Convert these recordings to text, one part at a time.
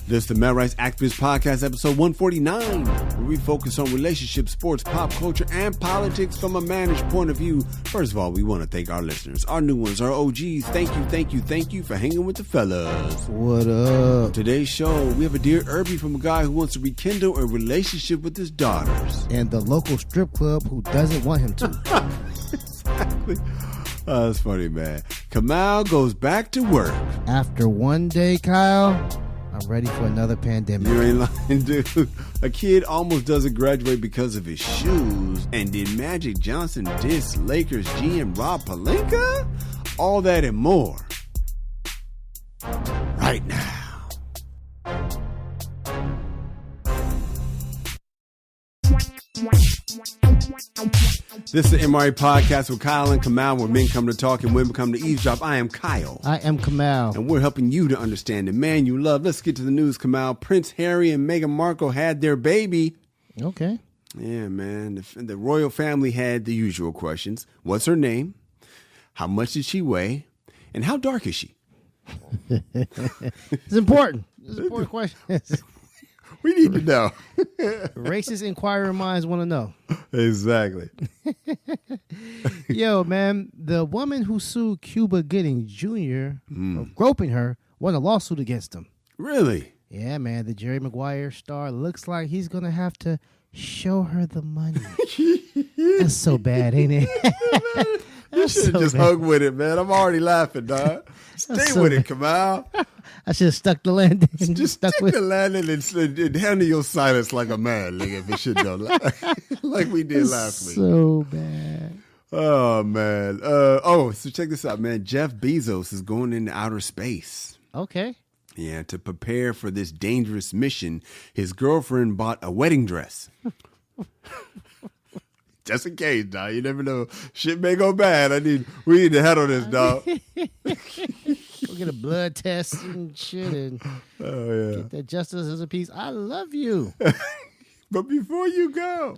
This is the Male Rights Activist Podcast, episode 149, where we focus on relationships, sports, pop culture, and politics from a managed point of view. First of all, we want to thank our listeners, our new ones, our OGs. Thank you for hanging with the fellas. What up? Today's show, we have a Dear Erby from a guy who wants to rekindle a relationship with his daughters. And the local strip club who doesn't want him to. Exactly. Oh, that's funny, man. Kamal goes back to work. After one day, Kyle, I'm ready for another pandemic. You ain't lying, dude. A kid almost doesn't graduate because of his shoes. And did Magic Johnson diss Lakers GM Rob Pelinka? All that and more right now. This is the MRA Podcast with Kyle and Kamal, where men come to talk and women come to eavesdrop. I am Kyle. I am Kamal. And we're helping you to understand the man you love. Let's get to the news, Kamal. Prince Harry and Meghan Markle had their baby. Okay. Yeah, man. The royal family had the usual questions. What's her name? How much did she weigh? And how dark is she? It's important. It's an important question. We need to know. Racist inquiring minds want to know. Exactly. Yo, man, the woman who sued Cuba Gooding Jr. for groping her won a lawsuit against him. Really? Yeah, man. The Jerry Maguire star looks like he's going to have to show her the money. That's so bad, ain't it? You should have just hung with it, man. I'm already laughing, dog. Stay with it, Kamal. I should have stuck the landing. Just stick the landing and handle your silence like a man, nigga, if it should go like we did last week. So bad. Oh, man. So check this out, man. Jeff Bezos is going into outer space. Okay. Yeah, to prepare for this dangerous mission, his girlfriend bought a wedding dress. Just in case, dog. You never know. Shit may go bad. We need to handle this, dog. Go get a blood test and shit and get that justice as a piece. I love you. But before you go.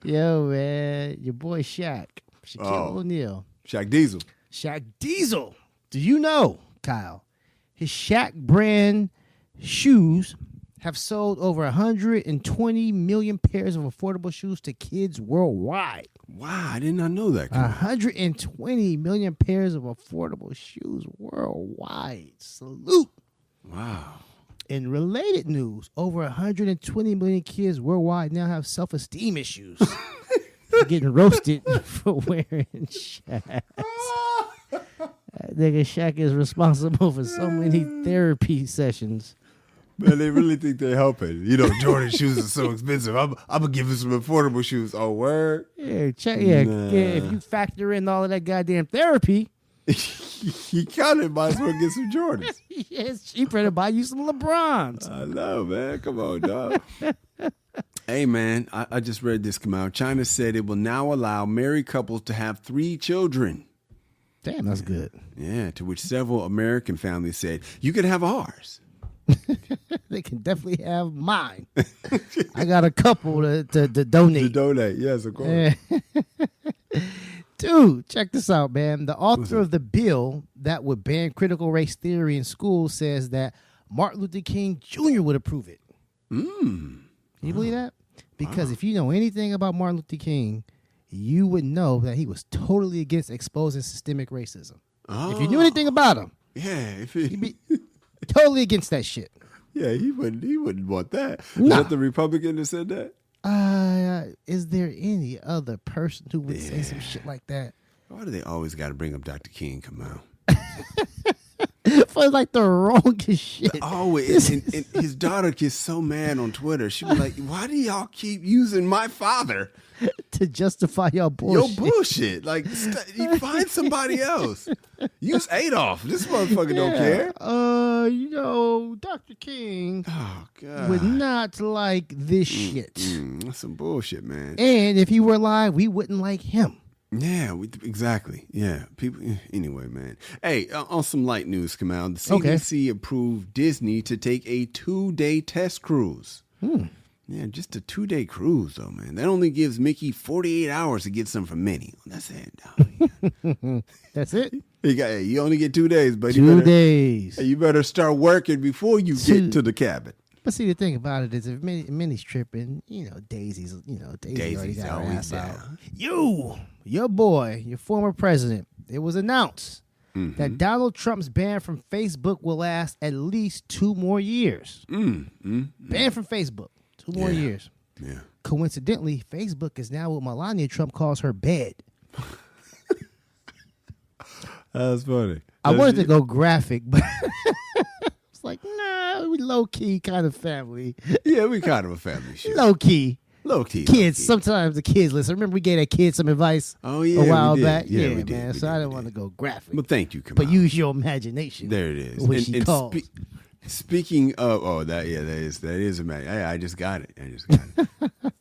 Yo, man, your boy Shaquille O'Neal. Shaq Diesel. Shaq Diesel. Do you know, Kyle, his Shaq brand shoes have sold over 120 million pairs of affordable shoes to kids worldwide. Wow, I did not know that. 120 million pairs of affordable shoes worldwide. Salute. Wow. In related news, over 120 million kids worldwide now have self-esteem issues. They're getting roasted for wearing Shaqs. Nigga, Shaq is responsible for so many therapy sessions. Man, they really think they're helping. You know, Jordan shoes are so expensive. I'm gonna give you some affordable shoes. Oh, word? Yeah, if you factor in all of that goddamn therapy, you kind of might as well get some Jordans. Yeah, it's cheaper to buy you some LeBrons. I know, man. Come on, dog. Hey, man, I just read this come out. China said it will now allow married couples to have 3 children. Damn, that's good. Yeah, to which several American families said, you can have ours. They can definitely have mine. I got a couple to donate. To donate, yes, of course. Dude, check this out, man. The author of the bill that would ban critical race theory in schools says that Martin Luther King Jr. would approve it. Can you believe that? Because if you know anything about Martin Luther King, you would know that he was totally against exposing systemic racism. If you knew anything about him, he'd be totally against that shit. Yeah, he wouldn't want that. Nah. Is that the Republican that said that? Is there any other person who would say some shit like that? Why do they always got to bring up Dr. King? Come on. For like the wrongest shit. Always. And his daughter gets so mad on Twitter. She was like, why do y'all keep using my father to justify your bullshit? Your bullshit. Like, you find somebody else. Use Adolf. This motherfucker don't care. Dr. King would not like this shit. That's some bullshit, man. And if he were alive, we wouldn't like him. Yeah, exactly. Yeah, people. Anyway, man. Hey, on some light news, come out. The CDC approved Disney to take a 2-day test cruise. Yeah, just a 2-day cruise, though, man. That only gives Mickey 48 hours to get some from Minnie. That's it, dog. That's it? You only get 2 days, but 2 days. You better start working before you get to the cabin. But see, the thing about it is if Minnie's tripping, Daisy's already got her ass out. Your boy, your former president, it was announced that Donald Trump's ban from Facebook will last at least 2 more years. Ban from Facebook, 2 more years. Yeah. Coincidentally, Facebook is now what Melania Trump calls her bed. That's funny. I wanted to go graphic, but it's like, nah, we low-key kind of family. Yeah, we kind of a family shit. Low-key. Low-key. Kids, sometimes the kids listen. Remember we gave that kid some advice a while back? Yeah, we man. So I didn't want to go graphic. Well, thank you, But use your imagination. There it is. What she calls. Speaking of, that is amazing. I just got it.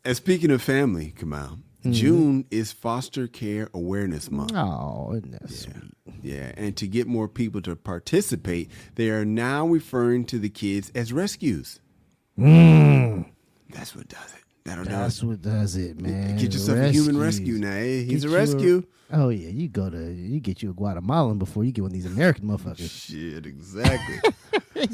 And speaking of family, Kamal, June is Foster Care Awareness Month. Oh, isn't that sweet? Yeah, and to get more people to participate, they are now referring to the kids as rescues. That's what does it. That's what does it, man. Get yourself a human rescue now. Hey, he's a rescue. Oh yeah, you get you a Guatemalan before you get one of these American motherfuckers. Shit, exactly. They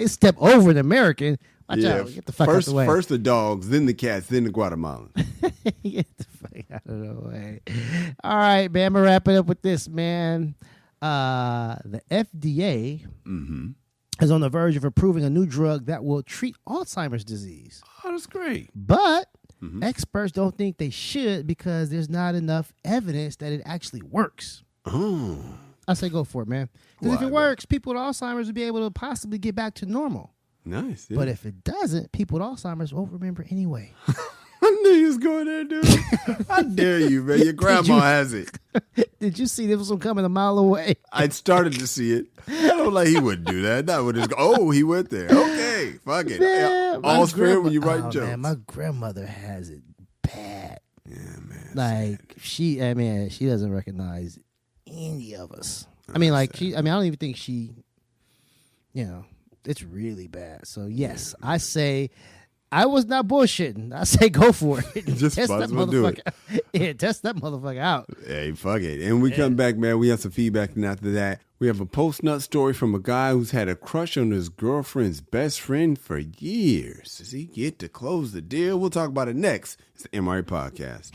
step over an American. Watch out. Get the fuck out of the way. First the dogs, then the cats, then the Guatemalan. Get the fuck out of the way. All right, man. I'm gonna wrap it up with this, man. The FDA is on the verge of approving a new drug that will treat Alzheimer's disease. Oh, that's great. But experts don't think they should because there's not enough evidence that it actually works. Oh. I say go for it, man. Because if it works, people with Alzheimer's will be able to possibly get back to normal. Nice. Yeah. But if it doesn't, people with Alzheimer's won't remember anyway. I knew you was going there, dude. I dare you, man. Your grandma has it. Did you see this one coming a mile away? I started to see it. I don't like he wouldn't do that. That would just go, he went there. Okay, fuck it. Man, all's fair when you write jokes. Man, my grandmother has it bad. Yeah, man. Like she doesn't recognize any of us. I don't even think she, it's really bad. So yes, I say, I was not bullshitting. I say go for it. Just test that motherfucker out. Yeah, test that motherfucker out. Hey, fuck it. And we come back, man. We have some feedback, and after that, we have a post-nut story from a guy who's had a crush on his girlfriend's best friend for years. Does he get to close the deal? We'll talk about it next. It's the MRA Podcast.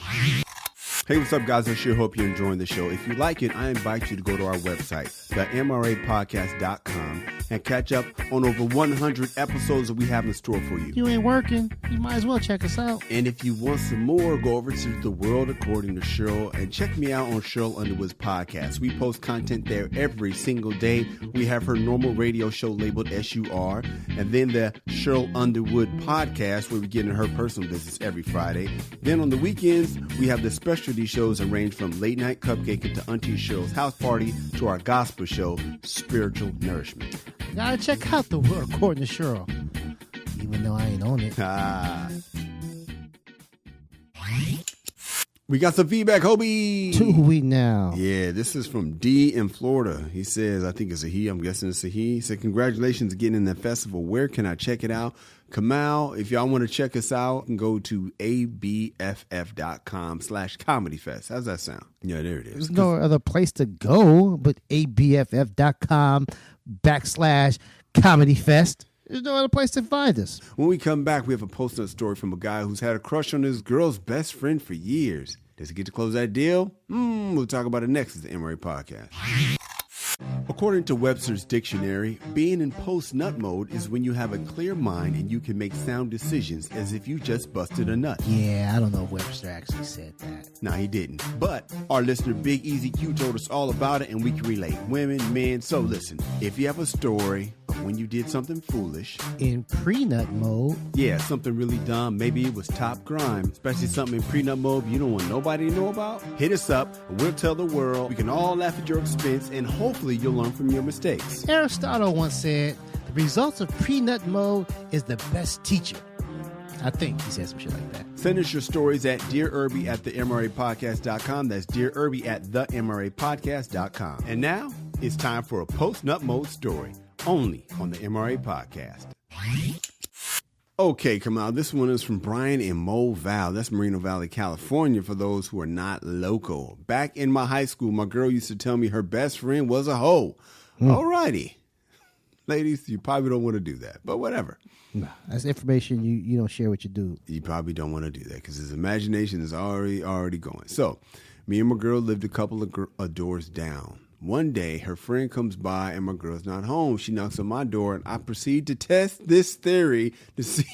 Hey, what's up, guys? I sure hope you're enjoying the show. If you like it, I invite you to go to our website, themrapodcast.com, and catch up on over 100 episodes that we have in store for you. You ain't working, you might as well check us out. And if you want some more, go over to The World According to Cheryl and check me out on Cheryl Underwood's podcast. We post content there every single day. We have her normal radio show labeled SUR, and then the Cheryl Underwood podcast, where we get in her personal business every Friday. Then on the weekends, we have the specialty shows that range from Late Night Cupcake to Auntie Cheryl's House Party to our gospel show, Spiritual Nourishment. You gotta check out The World According to Cheryl, even though I ain't on it. We got some feedback, Hobie. To we now. Yeah, this is from D in Florida. He says, I think it's a he. I'm guessing it's a he. He said, congratulations getting in that festival. Where can I check it out? Kamal, if y'all want to check us out, you can go to abff.com/comedyfest. How's that sound? Yeah, there it is. There's no other place to go but abff.com/comedyfest. There's no other place to find us. When we come back, we have a post-nut story from a guy who's had a crush on his girl's best friend for years. Does he get to close that deal? We'll talk about it next. It's the MRA Podcast. According to Webster's dictionary, being in post-nut mode is when you have a clear mind and you can make sound decisions as if you just busted a nut. Yeah, I don't know if Webster actually said that. No, he didn't. But our listener, Big Easy Q, told us all about it, and we can relate. Women, men. So listen, if you have a story of when you did something foolish. In pre-nut mode? Yeah, something really dumb. Maybe it was top crime. Especially something in pre-nut mode you don't want nobody to know about. Hit us up, and we'll tell the world. We can all laugh at your expense, and hopefully you'll learn from your mistakes. Aristotle once said, the results of pre-nut mode is the best teacher. I think he said some shit like that. Send us your stories at Dear Erby at themrapodcast.com. That's Dear Erby at themrapodcast.com. And now it's time for a post-nut mode story, only on the MRA Podcast. Okay, Kamal, this one is from Brian in Mo Val. That's Moreno Valley, California, for those who are not local. Back in my high school, my girl used to tell me her best friend was a hoe. Alrighty. Ladies, you probably don't want to do that, but whatever. Nah, that's information you don't share with your dude. You probably don't want to do that because his imagination is already going. So, me and my girl lived a couple of doors down. One day, her friend comes by and my girl's not home. She knocks on my door and I proceed to test this theory to see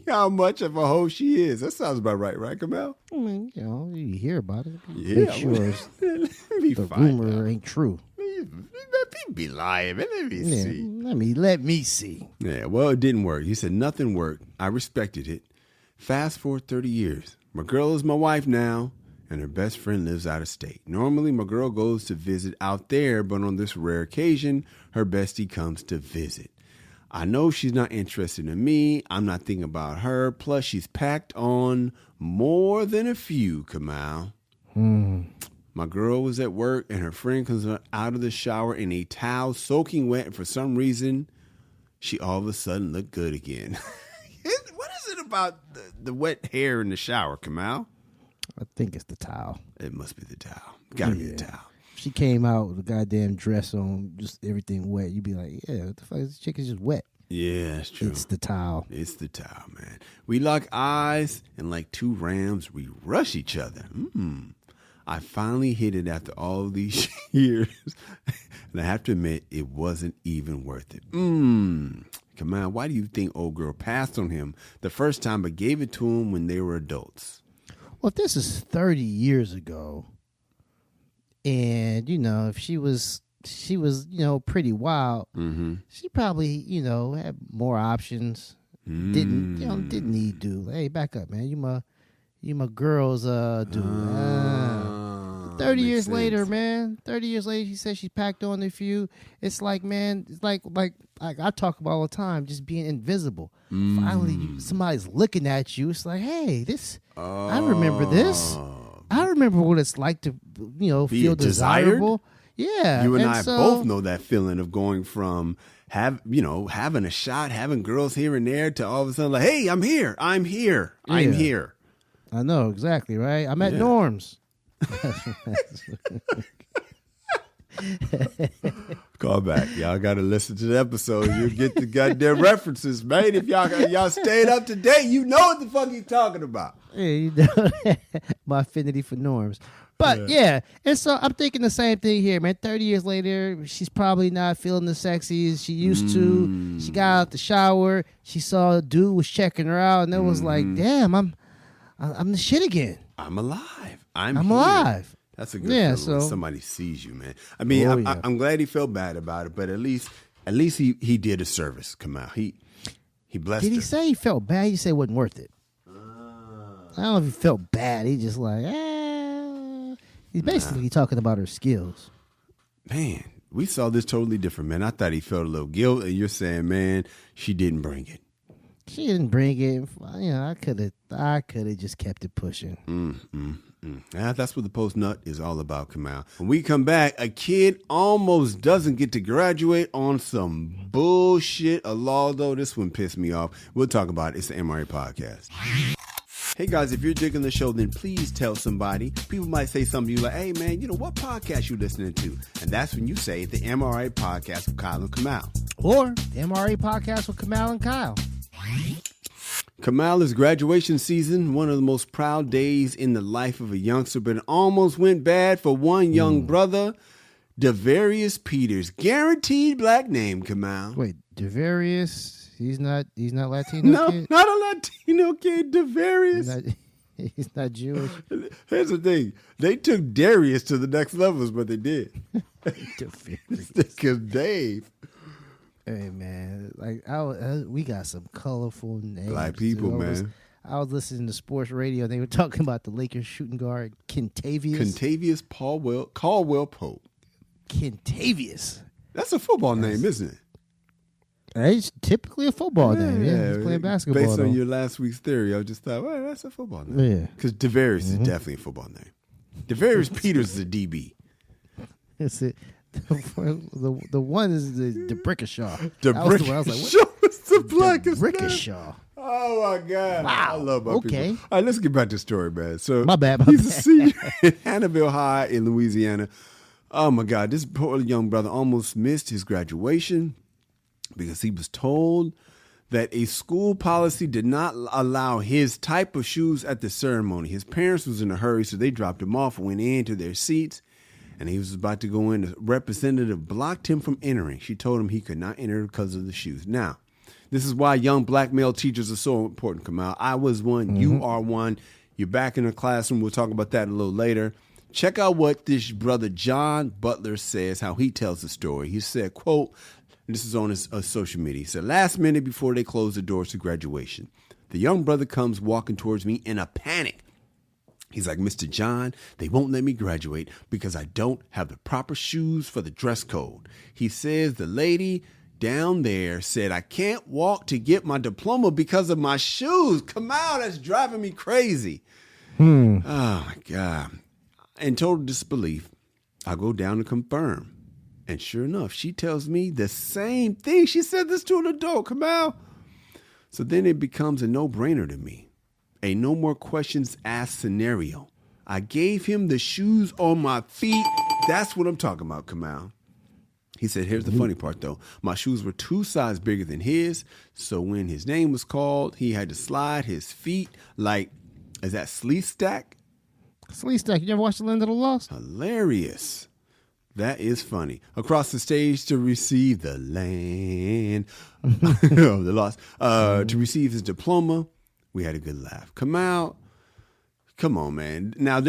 how much of a hoe she is. That sounds about right, Kamal? I mean, you hear about it. Yeah. Make sure the rumor ain't true. People be lying, man. Let me see. Let me see. Yeah, well, it didn't work. He said nothing worked. I respected it. Fast forward 30 years. My girl is my wife now, and her best friend lives out of state. Normally, my girl goes to visit out there, but on this rare occasion, her bestie comes to visit. I know she's not interested in me. I'm not thinking about her. Plus, she's packed on more than a few, Kamal. My girl was at work, and her friend comes out of the shower in a towel soaking wet, and for some reason, she all of a sudden looked good again. What is it about the wet hair in the shower, Kamal? I think it's the towel. It must be the towel. Gotta be the towel. If she came out with a goddamn dress on, just everything wet, you'd be like, yeah, what the fuck? This chick is just wet. Yeah, that's true. It's the towel. It's the towel, man. We lock eyes, and like two rams, we rush each other. I finally hit it after all these years, and I have to admit, it wasn't even worth it. Come on, why do you think old girl passed on him the first time but gave it to him when they were adults? Well, if this is 30 years ago, and, if she was, pretty wild, she probably, had more options, didn't need dude. Hey, back up, man. You my girl's dude. 30 years later, man. 30 years later, she says she's packed on a few. It's like, man, it's like I talk about all the time, just being invisible. Finally, somebody's looking at you. It's like, hey, I remember this. I remember what it's like to, feel desirable. Yeah. You and I both know that feeling of going from having a shot, having girls here and there, to all of a sudden like, hey, I'm here. I'm here. I know, exactly, right? I'm at Norm's. Call back. Y'all got to listen to the episode. You'll get the goddamn references, man. If y'all stayed up to date, you know what the fuck he's talking about. Yeah, my affinity for Norms. But yeah, and so I'm thinking the same thing here, man. 30 years later, she's probably not feeling the sexy as she used to. She got out the shower. She saw a dude was checking her out, and it was like, damn, I'm the shit again. I'm alive. I'm here. Alive. That's a good feeling when somebody sees you, man. I mean, I'm glad he felt bad about it, but at least he did a service. Come out. He blessed her. Did he say he felt bad? He said it wasn't worth it. I don't know if he felt bad. He just like, he's basically talking about her skills. Man, we saw this totally different, man. I thought he felt a little guilt, and you're saying, man, she didn't bring it. She didn't bring it. I could have just kept it pushing. Yeah, that's what the post nut is all about, Kamal. When we come back, a kid almost doesn't get to graduate on some bullshit. A law, though, this one pissed me off. We'll talk about it. It's the MRA Podcast. Hey guys, if you're digging the show, then please tell somebody. People might say something to you like, hey man, what podcast you listening to? And that's when you say the MRA Podcast with Kyle and Kamal. Or the MRA Podcast with Kamal and Kyle. Kamal is graduation season, one of the most proud days in the life of a youngster, but it almost went bad for one young brother, Devarius Peters. Guaranteed black name, Kamal. Wait, Devarius, he's not Latino kid? No, not a Latino kid, Devarius. He's not Jewish. Here's the thing. They took Darius to the next level is what they did. Because Dave. Hey man, like we got some colorful names. Black people, man. I was listening to sports radio. They were talking about the Lakers shooting guard Kentavious Caldwell Pope. Kentavious. That's a football name, isn't it? It's typically a football name. Yeah, he's playing basketball. Based on your last week's theory, I just thought, well, that's a football name. Yeah, because Devarius is definitely a football name. Devarius Peters is a DB. That's it. The one is the Brickishaw. The Brickishaw was the blackest Brickishaw. name. Oh my God! Wow. I love my Okay. people. All right, let's get back to the story, man. So My bad. He's a senior at Hannahville High in Louisiana. Oh my God! This poor young brother almost missed his graduation because he was told that a school policy did not allow his type of shoes at the ceremony. His parents was in a hurry, so they dropped him off and went into their seats. And he was about to go in. The representative blocked him from entering. She told him he could not enter because of the shoes. Now, this is why young black male teachers are so important, Kamal. I was one. You are one. You're back in the classroom. We'll talk about that a little later. Check out what this brother John Butler says, how he tells the story. He said, quote, and this is on his social media. He said, last minute before they close the doors to graduation, the young brother comes walking towards me in a panic. He's like, Mr. John, they won't let me graduate because I don't have the proper shoes for the dress code. He says the lady down there said I can't walk to get my diploma because of my shoes. Come out, that's driving me crazy. Oh, my God. In total disbelief, I go down to confirm. And sure enough, she tells me the same thing. She said this to an adult. Come out. So then it becomes a no-brainer to me. A no more questions asked scenario. I gave him the shoes on my feet. That's what I'm talking about, Kamal. He said, here's the funny part, though. My shoes were 2 sizes bigger than his. So when his name was called, he had to slide his feet like, is that Sleeve Stack? Sleeve Stack. You never watched The Land of the Lost? Hilarious. That is funny. Across the stage to receive the land of the lost, to receive his diploma. We had a good laugh. Come out. Come on, man. Now,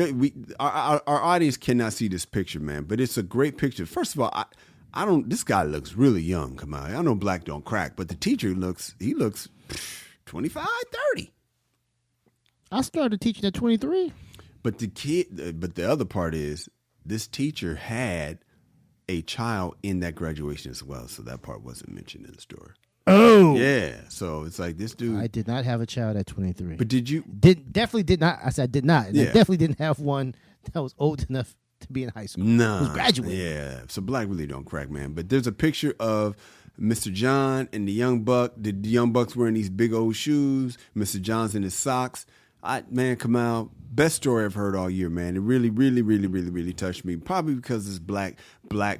our audience cannot see this picture, man, but it's a great picture. First of all, I don't. This guy looks really young. Come on. I know black don't crack, but the teacher looks 25, 30. I started teaching at 23. But the other part is this teacher had a child in that graduation as well, so that part wasn't mentioned in the story. Oh. Yeah. So it's like this dude. I did not have a child at 23. But did you? Definitely did not. I said I did not. And Yeah. I definitely didn't have one that was old enough to be in high school. Nah. Was graduating. Yeah. So black really don't crack, man. But there's a picture of Mr. John and the young buck. The young buck's wearing these big old shoes. Mr. John's in his socks. Man, Kamal, best story I've heard all year, man. It really, really, really, really, really touched me. Probably because this black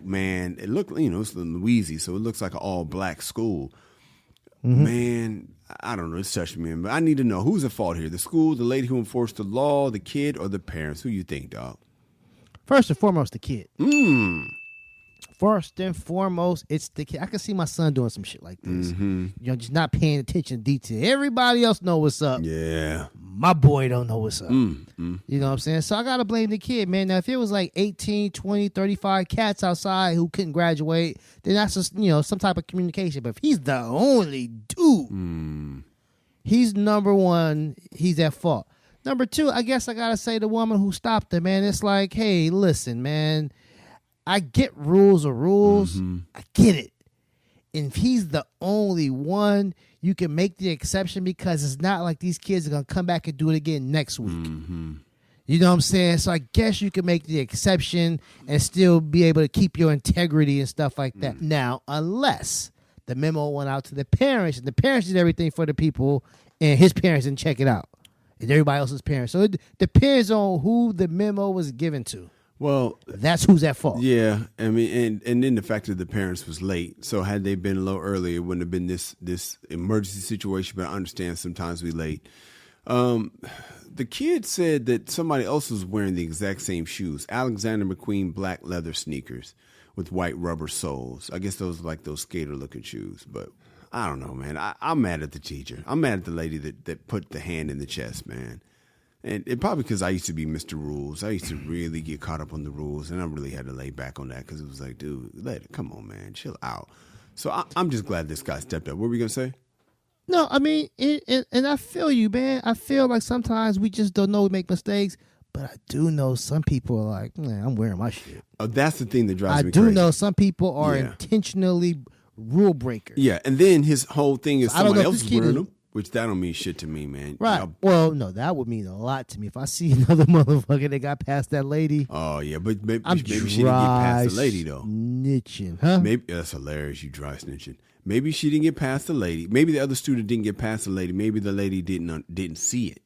man. It looked, it's in Louisiana, so it looks like an all black school. Man, I don't know. It's touched me, but I need to know who's at fault here: the school, the lady who enforced the law, the kid, or the parents. Who you think, dog? First and foremost, the kid. First and foremost, it's the kid. I can see my son doing some shit like this. Just not paying attention to detail. Everybody else know what's up. Yeah. My boy don't know what's up. You know what I'm saying? So I got to blame the kid, man. Now, if it was like 18, 20, 35 cats outside who couldn't graduate, then that's just, some type of communication. But if he's the only dude, he's number one, he's at fault. Number two, I guess I got to say the woman who stopped him, man. It's like, hey, listen, man. I get rules are rules. I get it. And if he's the only one, you can make the exception because it's not like these kids are going to come back and do it again next week. You know what I'm saying? So I guess you can make the exception and still be able to keep your integrity and stuff like that. Now, unless the memo went out to the parents and the parents did everything for the people and his parents didn't check it out and everybody else's parents. So it depends on who the memo was given to. Well, that's who's at fault. Yeah, I mean, and then the fact that the parents was late. So had they been a little earlier, it wouldn't have been this emergency situation. But I understand sometimes we late. The kid said that somebody else was wearing the exact same shoes, Alexander McQueen black leather sneakers with white rubber soles. I guess those are like those skater looking shoes. But I don't know, man. I'm mad at the teacher. I'm mad at the lady that put the hand in the chest, man. And it probably because I used to be Mr. Rules. I used to really get caught up on the rules, and I really had to lay back on that because it was like, dude, come on, man, chill out. So I'm just glad this guy stepped up. What were we going to say? No, I mean, and I feel you, man. I feel like sometimes we just don't know we make mistakes, but I do know some people are like, man, I'm wearing my shit. Oh, that's the thing that drives me crazy. crazy. I do know some people are intentionally rule breakers. Yeah, and then his whole thing is somebody else is wearing them. Which that don't mean shit to me, man. Right. Well, no, that would mean a lot to me. If I see another motherfucker that got past that lady. Oh, yeah, but maybe she didn't get dry past the lady, though. Snitching, huh? Maybe that's hilarious, you dry snitching. Maybe she didn't get past the lady. Maybe the other student didn't get past the lady. Maybe the lady didn't see it.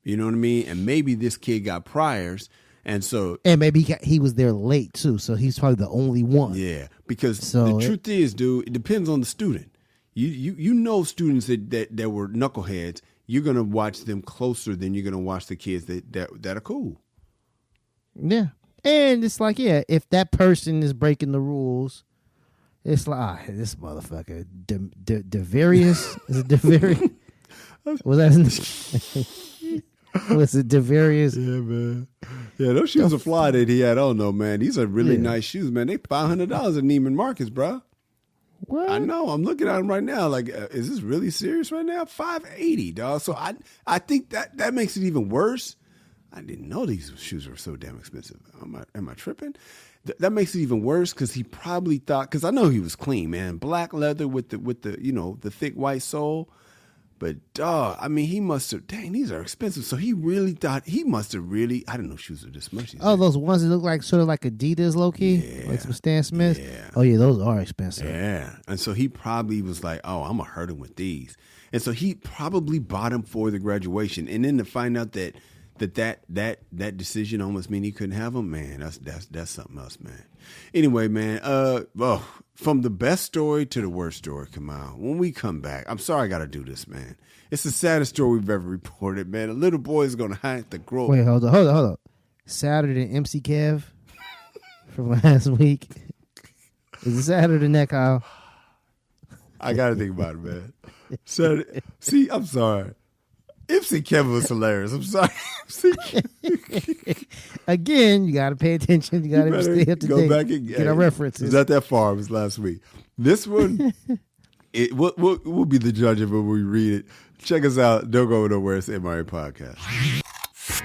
You know what I mean? And maybe this kid got priors, and maybe he was there late too, so he's probably the only one. Yeah, because the truth is, dude, it depends on the student. You know students that were knuckleheads, you're gonna watch them closer than you're gonna watch the kids that are cool. Yeah, and it's like, yeah, if that person is breaking the rules, it's like, this motherfucker, Devarius, is it Devarius? Was that his name? Was it Devarius? Yeah, man. Yeah, those shoes are fly that he had on, though, man. These are really nice shoes, man. They $500 at Neiman Marcus, bro. What? I know. I'm looking at them right now. Like, is this really serious right now? $580, dog. So I think that makes it even worse. I didn't know these shoes were so damn expensive. Am I tripping? That makes it even worse because he probably thought, because I know he was clean, man. Black leather with the the thick white sole. But dog, I mean, he must have. Dang, these are expensive. So he really thought I didn't know shoes were this much. Those ones that look like sort of like Adidas, low key, like some Stan Smiths. Yeah. Oh yeah, those are expensive. Yeah, and so he probably was like, "Oh, I'm gonna hurt him with these," and so he probably bought them for the graduation. And then to find out that decision almost mean he couldn't have them, man. That's something else, man. Anyway, man. From the best story to the worst story, Kamal. When we come back, I'm sorry I got to do this, man. It's the saddest story we've ever reported, man. A little boy is going to have to grow. Wait, hold on. Sadder than MC Kev from last week. Is it sadder than that, Kyle? I got to think about it, man. See, I'm sorry. MC Kevin was hilarious. I'm sorry. Again, you got to pay attention. You got to stay up to go date. Back and get our references. It's not that far. It was last week. This one, we'll be the judge of it when we read it. Check us out. Don't go nowhere. It's MRA Podcast.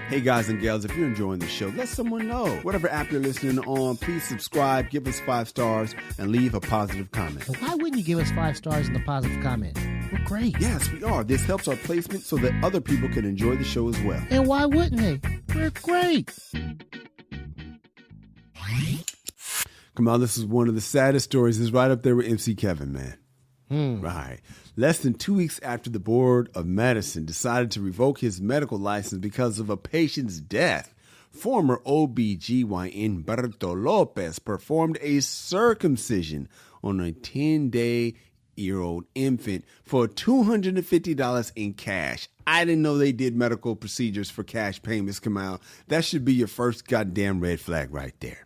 Hey guys and gals, if you're enjoying the show, let someone know. Whatever app you're listening on, please subscribe, give us 5 stars, and leave a positive comment. Why wouldn't you give us 5 stars and a positive comment? We're great. Yes, we are. This helps our placement so that other people can enjoy the show as well. And why wouldn't they? We're great. Come on, this is one of the saddest stories. It's right up there with MC Kevin, man. Right. Less than 2 weeks after the Board of Medicine decided to revoke his medical license because of a patient's death, former OBGYN Berto Lopez performed a circumcision on a 10-day-old infant for $250 in cash. I didn't know they did medical procedures for cash payments, Kamal. That should be your first goddamn red flag right there.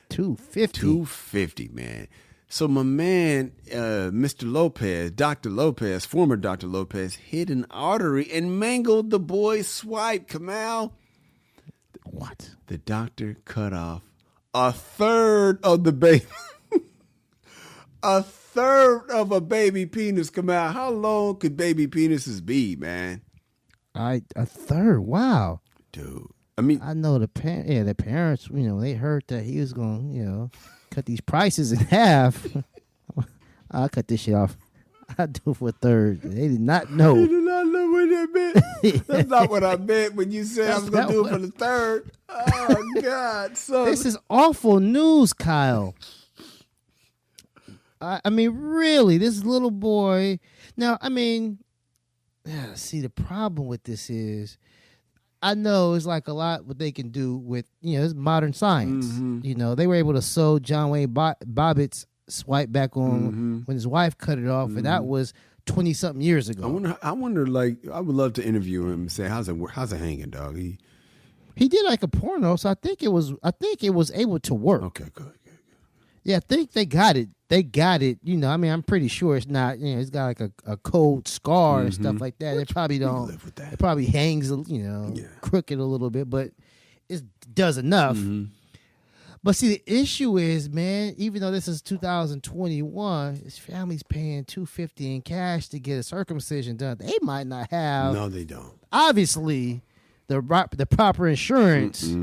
$250, man. So my man, Mr. Lopez, Dr. Lopez, former Dr. Lopez, hit an artery and mangled the boy's swipe, Kamal. What? The doctor cut off a third of the baby. A third of a baby penis, Kamal. How long could baby penises be, man? A third? Wow. Dude. I mean, I know the parents, they heard that he was going to, cut these prices in half. I'll cut this shit off. I'll do it for a third. They did not know. You did not know what that meant. That's not what I meant when you said I was going to do it for the third. Oh, God. So this is awful news, Kyle. I mean, really, this little boy. Now, I mean, see, the problem with this is, I know it's like a lot what they can do with, it's modern science. Mm-hmm. They were able to sew John Wayne Bobbitt's swipe back on when his wife cut it off, and that was 20-something years ago. I wonder, like, I would love to interview him and say, how's it hanging, dog? He did like a porno, so I think it was able to work. Okay, good. Yeah, I think they got it. I'm pretty sure it's not, it's got like a cold scar and stuff like that. They probably don't. Live with that. It probably hangs, crooked a little bit, but it does enough. Mm-hmm. But see, the issue is, man, even though this is 2021, his family's paying $250 in cash to get a circumcision done. They might not have. No, they don't. Obviously, the proper insurance.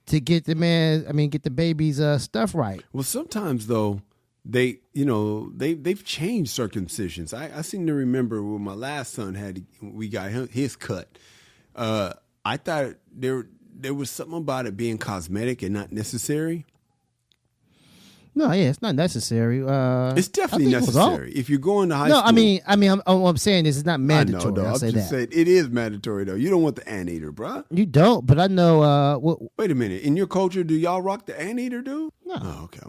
To get the baby's stuff right. Well, sometimes though, they've changed circumcisions. I seem to remember when my last son we got his cut. I thought there was something about it being cosmetic and not necessary. No, yeah, it's not necessary. It's definitely necessary if you're going to high school. No, I'm saying this is not mandatory. I know, I'll say that. Saying, it is mandatory though. You don't want the anteater, bruh. You don't, but I know. Wait a minute. In your culture, do y'all rock the anteater, dude? No. Oh, okay.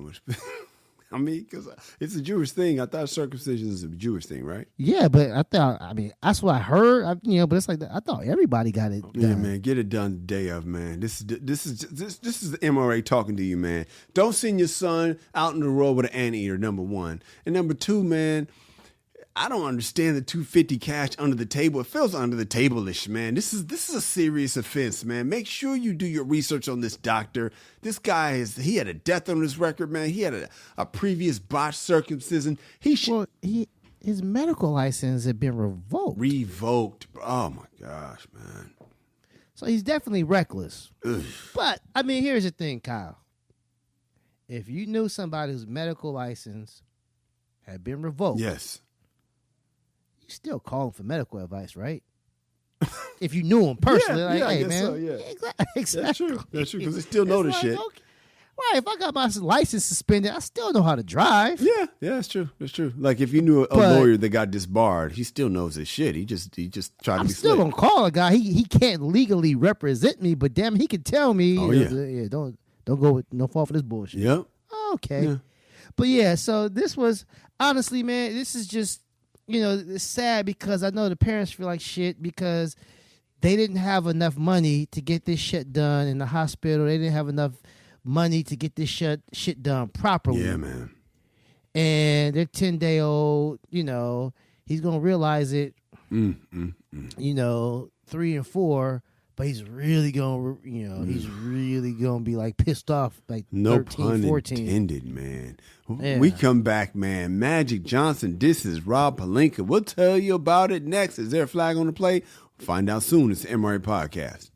I mean, because it's a Jewish thing. I thought circumcision is a Jewish thing, right? Yeah, but that's what I heard. But it's like I thought everybody got it done. Yeah, man, get it done the day of, man. This is the MRA talking to you, man. Don't send your son out in the road with an anteater, number one. And number two, man, I don't understand the $250 cash under the table. It feels under the table-ish, man. This is a serious offense, man. Make sure you do your research on this doctor. This guy he had a death on his record, man. He had a previous botched circumcision. His medical license had been revoked. Revoked. Oh my gosh, man. So he's definitely reckless. Ugh. But here's the thing, Kyle. If you knew somebody whose medical license had been revoked, yes. Still call him for medical advice, right? If you knew him personally, hey, man. So, yeah. Exactly. That's true, because they still know the shit. Okay. Right, if I got my license suspended, I still know how to drive. Yeah, that's true. That's true. Like if you knew a lawyer that got disbarred, he still knows his shit. He just tried to be still slick. gonna call a guy. He can't legally represent me, but damn, he can tell me. Don't fall for this bullshit. Yep. Okay. Yeah. But yeah, so this was honestly, man, this is just. It's sad because I know the parents feel like shit because they didn't have enough money to get this shit done in the hospital. They didn't have enough money to get this shit done properly. Yeah, man. And their 10-day-old, he's going to realize it, 3 and 4, but he's really going to, he's really going to be like pissed off like no 13, pun 14. intended, man. Yeah. We come back, man. Magic Johnson, this is Rob Pelinka. We'll tell you about it next. Is there a flag on the play? Find out soon. It's the MRA Podcast.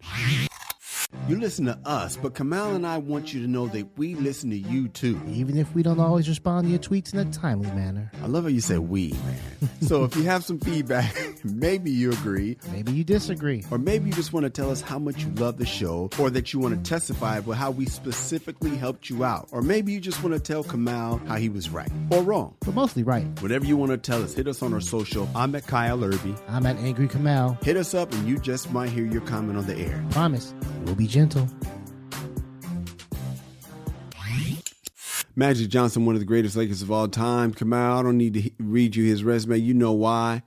You listen to us, but Kamal and I want you to know that we listen to you too. Even if we don't always respond to your tweets in a timely manner. I love how you say we, man. So if you have some feedback, maybe you agree. Maybe you disagree. Or maybe you just want to tell us how much you love the show, or that you want to testify about how we specifically helped you out. Or maybe you just want to tell Kamal how he was right or wrong. But mostly right. Whatever you want to tell us, hit us on our social. I'm at Kyle Erby. I'm at Angry Kamal. Hit us up and you just might hear your comment on the air. Promise. We'll be gentle. Magic Johnson, one of the greatest Lakers of all time. Kamal, I don't need to read you his resume. You know why.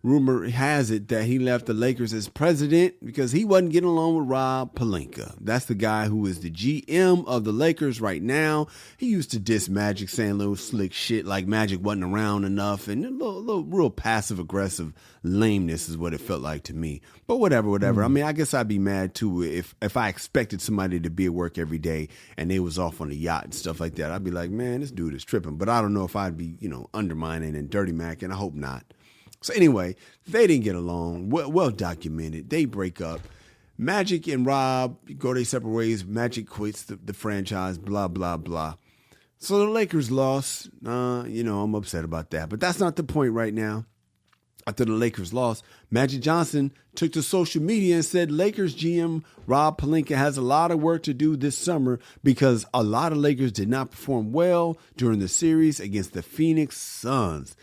Rumor has it that he left the Lakers as president because he wasn't getting along with Rob Pelinka. That's the guy who is the GM of the Lakers right now. He used to diss Magic, saying little slick shit like Magic wasn't around enough, and a little real passive-aggressive lameness is what it felt like to me. But whatever. I mean, I guess I'd be mad too if I expected somebody to be at work every day and they was off on a yacht and stuff like that. I'd be like, man, this dude is tripping. But I don't know if I'd be, undermining and dirty macking. I hope not. So anyway, they didn't get along. Well documented. They break up. Magic and Rob go their separate ways. Magic quits the franchise, blah, blah, blah. So the Lakers lost. I'm upset about that. But that's not the point right now. After the Lakers lost, Magic Johnson took to social media and said Lakers GM Rob Pelinka has a lot of work to do this summer because a lot of Lakers did not perform well during the series against the Phoenix Suns.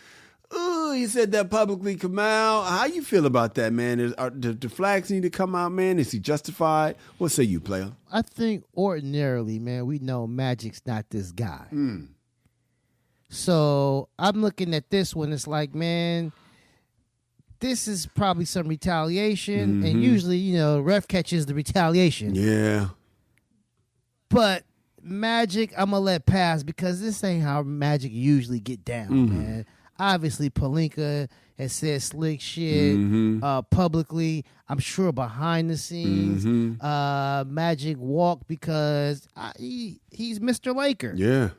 Oh, he said that publicly. Kamal, how you feel about that, man? The flags need to come out, man. Is he justified? What say you, player? I think ordinarily, man, we know Magic's not this guy. So I'm looking at this one. It's like, man, this is probably some retaliation. And usually, the ref catches the retaliation. Yeah. But Magic, I'm going to let pass because this ain't how Magic usually get down, man. Obviously, Pelinka has said slick shit publicly. I'm sure behind the scenes, Magic walked because he's Mr. Laker. Yeah.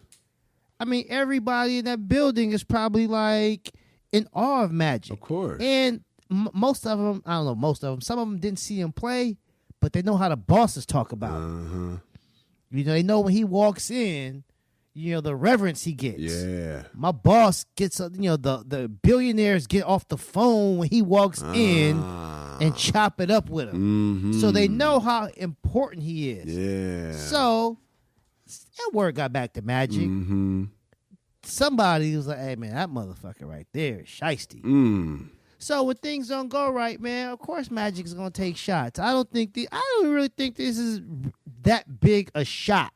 I mean, everybody in that building is probably like in awe of Magic. Of course. And most of them, I don't know, most of them, some of them didn't see him play, but they know how the bosses talk about him. They know when he walks in, the reverence he gets. Yeah. My boss gets, the billionaires get off the phone when he walks in and chop it up with him. So they know how important he is. Yeah. So that word got back to Magic. Somebody was like, hey, man, that motherfucker right there is shiesty. So when things don't go right, man, of course Magic's going to take shots. I don't really think this is that big a shot.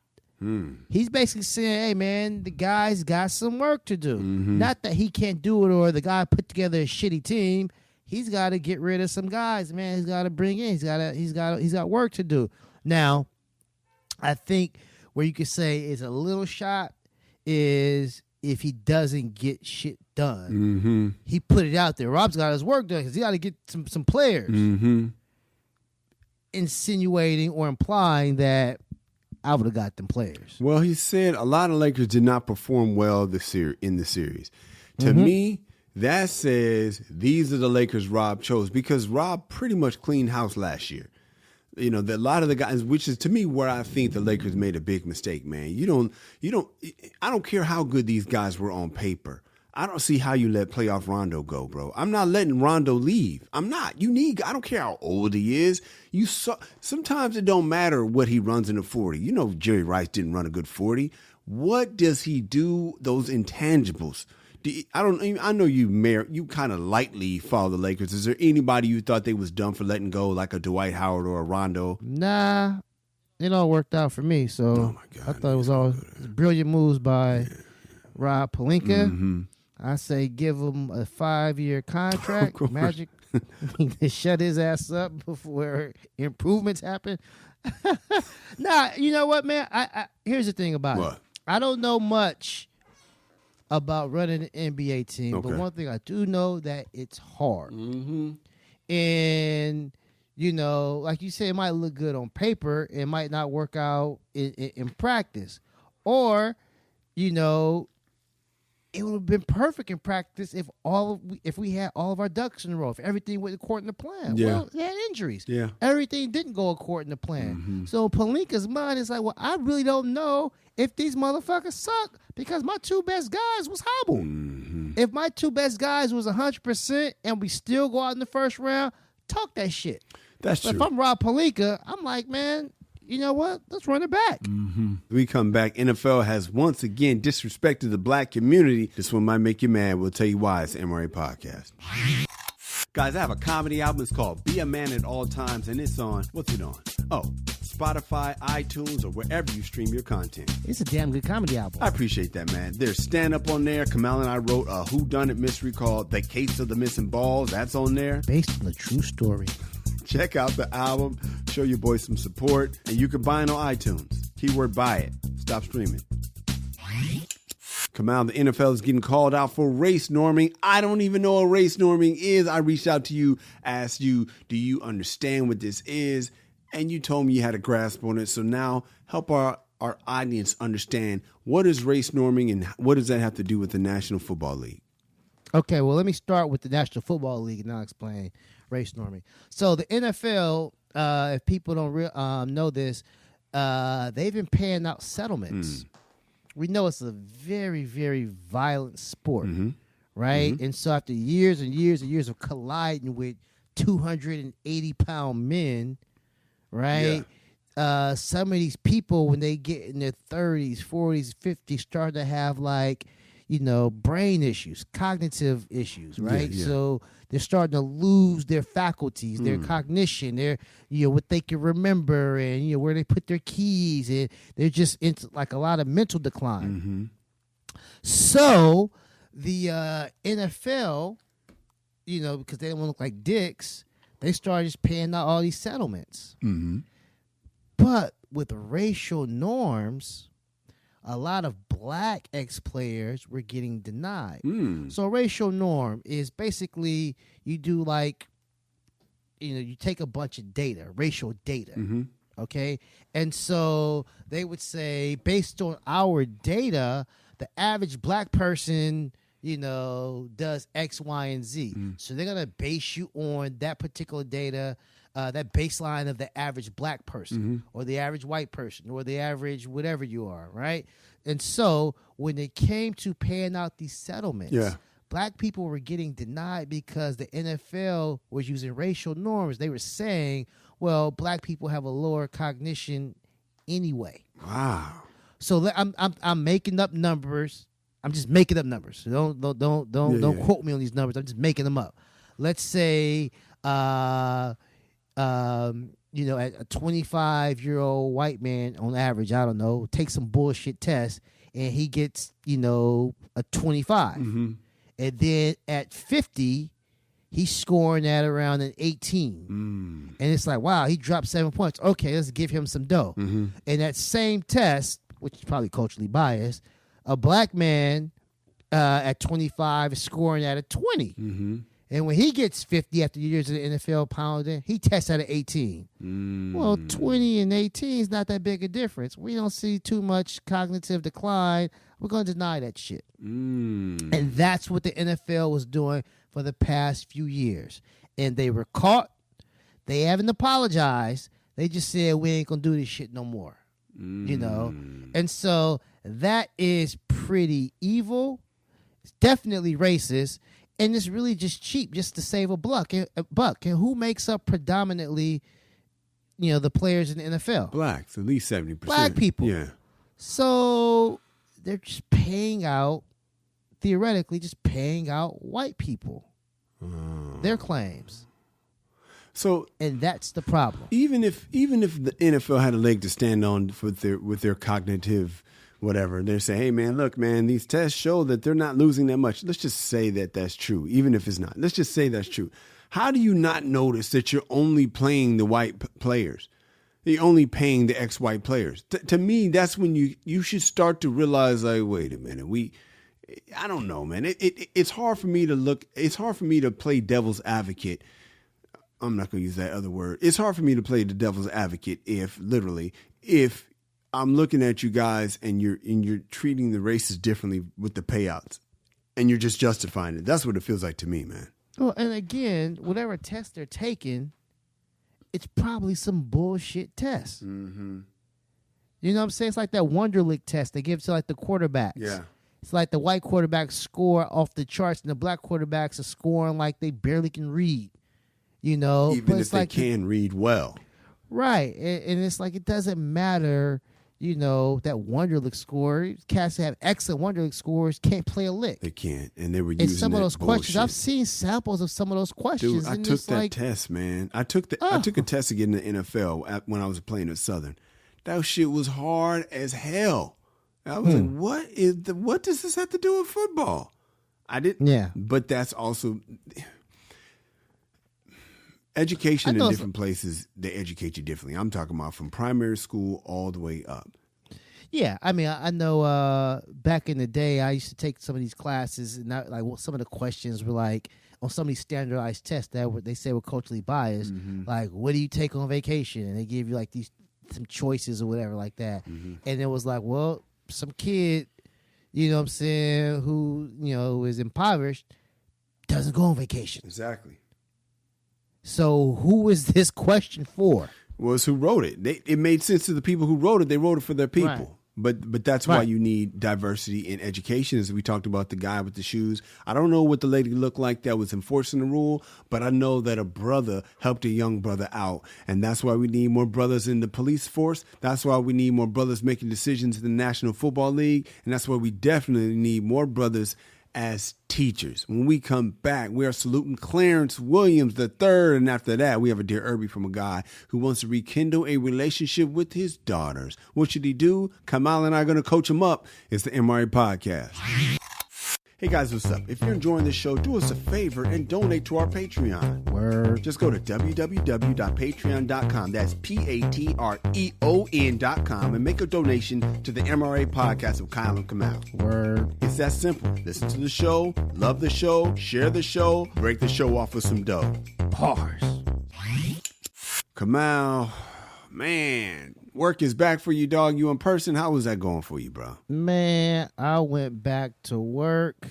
He's basically saying, hey, man, the guy's got some work to do. Not that he can't do it or the guy put together a shitty team. He's got to get rid of some guys, man. He's got to bring in. He's got work to do. Now, I think where you could say is a little shot is if he doesn't get shit done. He put it out there. Rob's got his work done because he got to get some players. Insinuating or implying that I would have got them players. Well, he said a lot of Lakers did not perform well in the series. To me, that says these are the Lakers Rob chose because Rob pretty much cleaned house last year. A lot of the guys, which is to me where I think the Lakers made a big mistake, man. I don't care how good these guys were on paper. I don't see how you let playoff Rondo go, bro. I'm not letting Rondo leave. I'm not. I don't care how old he is. Sometimes it don't matter what he runs in a 40. Jerry Rice didn't run a good 40. What does he do? Those intangibles. I know you kind of lightly follow the Lakers. Is there anybody you thought they was dumb for letting go, like a Dwight Howard or a Rondo? Nah, it all worked out for me. So oh my God, I thought it was all brilliant moves by Rob Pelinka. I say give him a 5-year contract. Magic to shut his ass up before improvements happen. Nah, you know what, man? I here's the thing about it. I don't know much about running an NBA team, but one thing I do know that it's hard. And like you say, it might look good on paper, it might not work out in practice, or it would have been perfect in practice if we had all of our ducks in a row, if everything went according to plan. Yeah. Well, they had injuries. Yeah. Everything didn't go according to plan. So Pelinka's mind is like, well, I really don't know if these motherfuckers suck because my two best guys was hobbled. If my two best guys was 100% and we still go out in the first round, talk that shit. That's true. If I'm Rob Pelinka, I'm like, man, you know what? Let's run it back. We come back. NFL has once again disrespected the black community. This one might make you mad. We'll tell you why. It's the MRA Podcast. Guys, I have a comedy album. It's called Be a Man at All Times, and it's on, what's it on? Oh, Spotify, iTunes, or wherever you stream your content. It's a damn good comedy album. I appreciate that, man. There's stand-up on there. Kamal and I wrote a whodunit mystery called The Case of the Missing Balls. That's on there. Based on a true story. Check out the album. Show your boy some support. And you can buy it on iTunes. Keyword buy it. Stop streaming. Kamal, the NFL is getting called out for race norming. I don't even know what race norming is. I reached out to you, asked you, do you understand what this is? And you told me you had a grasp on it. So now help our audience understand what is race norming and what does that have to do with the National Football League? Okay, well, let me start with the National Football League and I'll explain race norming. So the NFL, if people don't know this, they've been paying out settlements. We know it's a very, very violent sport, right? And so after years and years and years of colliding with 280-pound men, right? Yeah. Some of these people, when they get in their 30s, 40s, 50s, start to have brain issues, cognitive issues, right? Yeah. So they're starting to lose their faculties, their cognition, their what they can remember, and where they put their keys, and they're just into like a lot of mental decline. So the NFL, because they don't want to look like dicks, they started just paying out all these settlements. But with racial norms, a lot of black ex-players were getting denied. So a racial norm is basically you do you take a bunch of data, racial data, okay? And so they would say, based on our data, the average black person, does X, Y, and Z. So they're going to base you on that particular data that baseline of the average black person or the average white person or the average whatever you are, right? And so when it came to paying out these settlements, black people were getting denied because the NFL was using racial norms. They were saying, well, black people have a lower cognition anyway. Wow. So I'm making up numbers. I'm just making up numbers. So don't quote me on these numbers. I'm just making them up. Let's say a 25-year-old white man on average, I don't know, takes some bullshit test and he gets, a 25. And then at 50, he's scoring at around an 18. And it's like, wow, he dropped 7 points. Okay, let's give him some dough. And that same test, which is probably culturally biased, a black man at 25 is scoring at a 20. And when he gets 50 after years of the NFL pounding, he tests at an 18. Well, 20 and 18 is not that big a difference. We don't see too much cognitive decline. We're going to deny that shit. And that's what the NFL was doing for the past few years. And they were caught. They haven't apologized. They just said, we ain't going to do this shit no more. And so that is pretty evil. It's definitely racist. And it's really just cheap, just to save a buck. And who makes up predominantly, the players in the NFL? Blacks, at least 70%. Black people. Yeah. So they're just theoretically, paying out white people their claims. And that's the problem. Even if the NFL had a leg to stand on with their cognitive whatever, they're saying, hey, man, look, man, these tests show that they're not losing that much. Let's just say that that's true, even if it's not. Let's just say that's true. How do you not notice that you're only playing the white players? You're only paying the ex-white players. To me, that's when you should start to realize, like, wait a minute, I don't know, man. It's hard for me to play devil's advocate. I'm not going to use that other word. It's hard for me to play the devil's advocate if I'm looking at you guys and you're treating the races differently with the payouts and you're just justifying it. That's what it feels like to me, man. Well, and again, whatever test they're taking, it's probably some bullshit test. You know what I'm saying? It's like that Wonderlic test they give to like the quarterbacks. Yeah. It's like the white quarterbacks score off the charts and the black quarterbacks are scoring like they barely can read. Even if they can read well. Right. And it's like it doesn't matter, that Wonderlic score. Cats have excellent Wonderlic scores, can't play a lick. They can't. And they were using some of those bullshit. questions. I've seen samples of some of those questions. Dude, I took that test, man. I took a test to get in the NFL when I was playing at Southern. That shit was hard as hell. I was like, what does this have to do with football? I didn't. Yeah. But that's also education in different places. They educate you differently. I'm talking about from primary school all the way up. Yeah, I mean, I know back in the day, I used to take some of these classes, and some of the questions were like on some of these standardized tests that they say were culturally biased. Like, what do you take on vacation? And they give you like some choices or whatever like that. And it was like, well, some kid, who is impoverished doesn't go on vacation. Exactly. So who is this question for? Well, it's who wrote it. It made sense to the people who wrote it. They wrote it for their people. Right. But that's why you need diversity in education, as we talked about the guy with the shoes. I don't know what the lady looked like that was enforcing the rule, but I know that a brother helped a young brother out. And that's why we need more brothers in the police force. That's why we need more brothers making decisions in the National Football League. And that's why we definitely need more brothers as teachers. When we come back, we are saluting Clarence Williams III, and after that, we have a Dear Erby from a guy who wants to rekindle a relationship with his daughters. What should he do? Kamal and I are going to coach him up. It's the MRA Podcast. Hey guys, what's up? If you're enjoying this show, do us a favor and donate to our Patreon. Word. Just go to www.patreon.com. That's Patreon.com and make a donation to the MRA Podcast of Kyle and Kamal. Word. It's that simple. Listen to the show, love the show, share the show, break the show off with some dough. Bars. Kamal, man, work is back for you, dog. You in person? How was that going for you, bro? Man, I went back to work.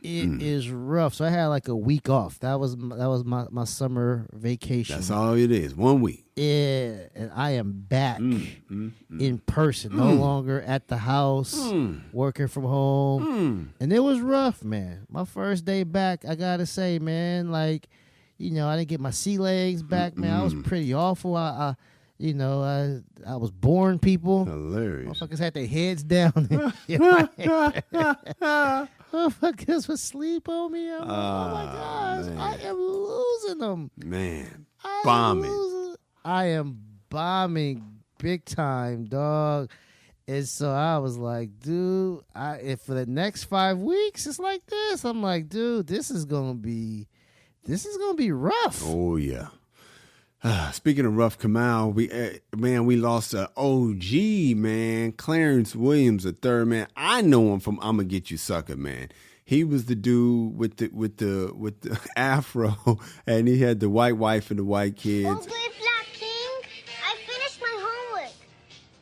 It is rough. So I had like a week off. That was my summer vacation. That's all it is. 1 week. Yeah, and I am back in person. No longer at the house, working from home. And it was rough, man. My first day back, I gotta say, man, like, I didn't get my sea legs back, man. I was pretty awful. I was boring people. Hilarious. Motherfuckers had their heads down. Motherfuckers would sleep on me. Oh my gosh, man. I am losing them. Man, bombing. I am bombing big time, dog. And so I was like, dude, if for the next 5 weeks it's like this, I'm like, dude, this is gonna be rough. Oh yeah. Speaking of rough, Kamal, we lost an OG, man, Clarence Williams III, man. I know him from "I'ma Get You Sucker," man. He was the dude with the afro, and he had the white wife and the white kids. Oh, good Black King. I finished my homework.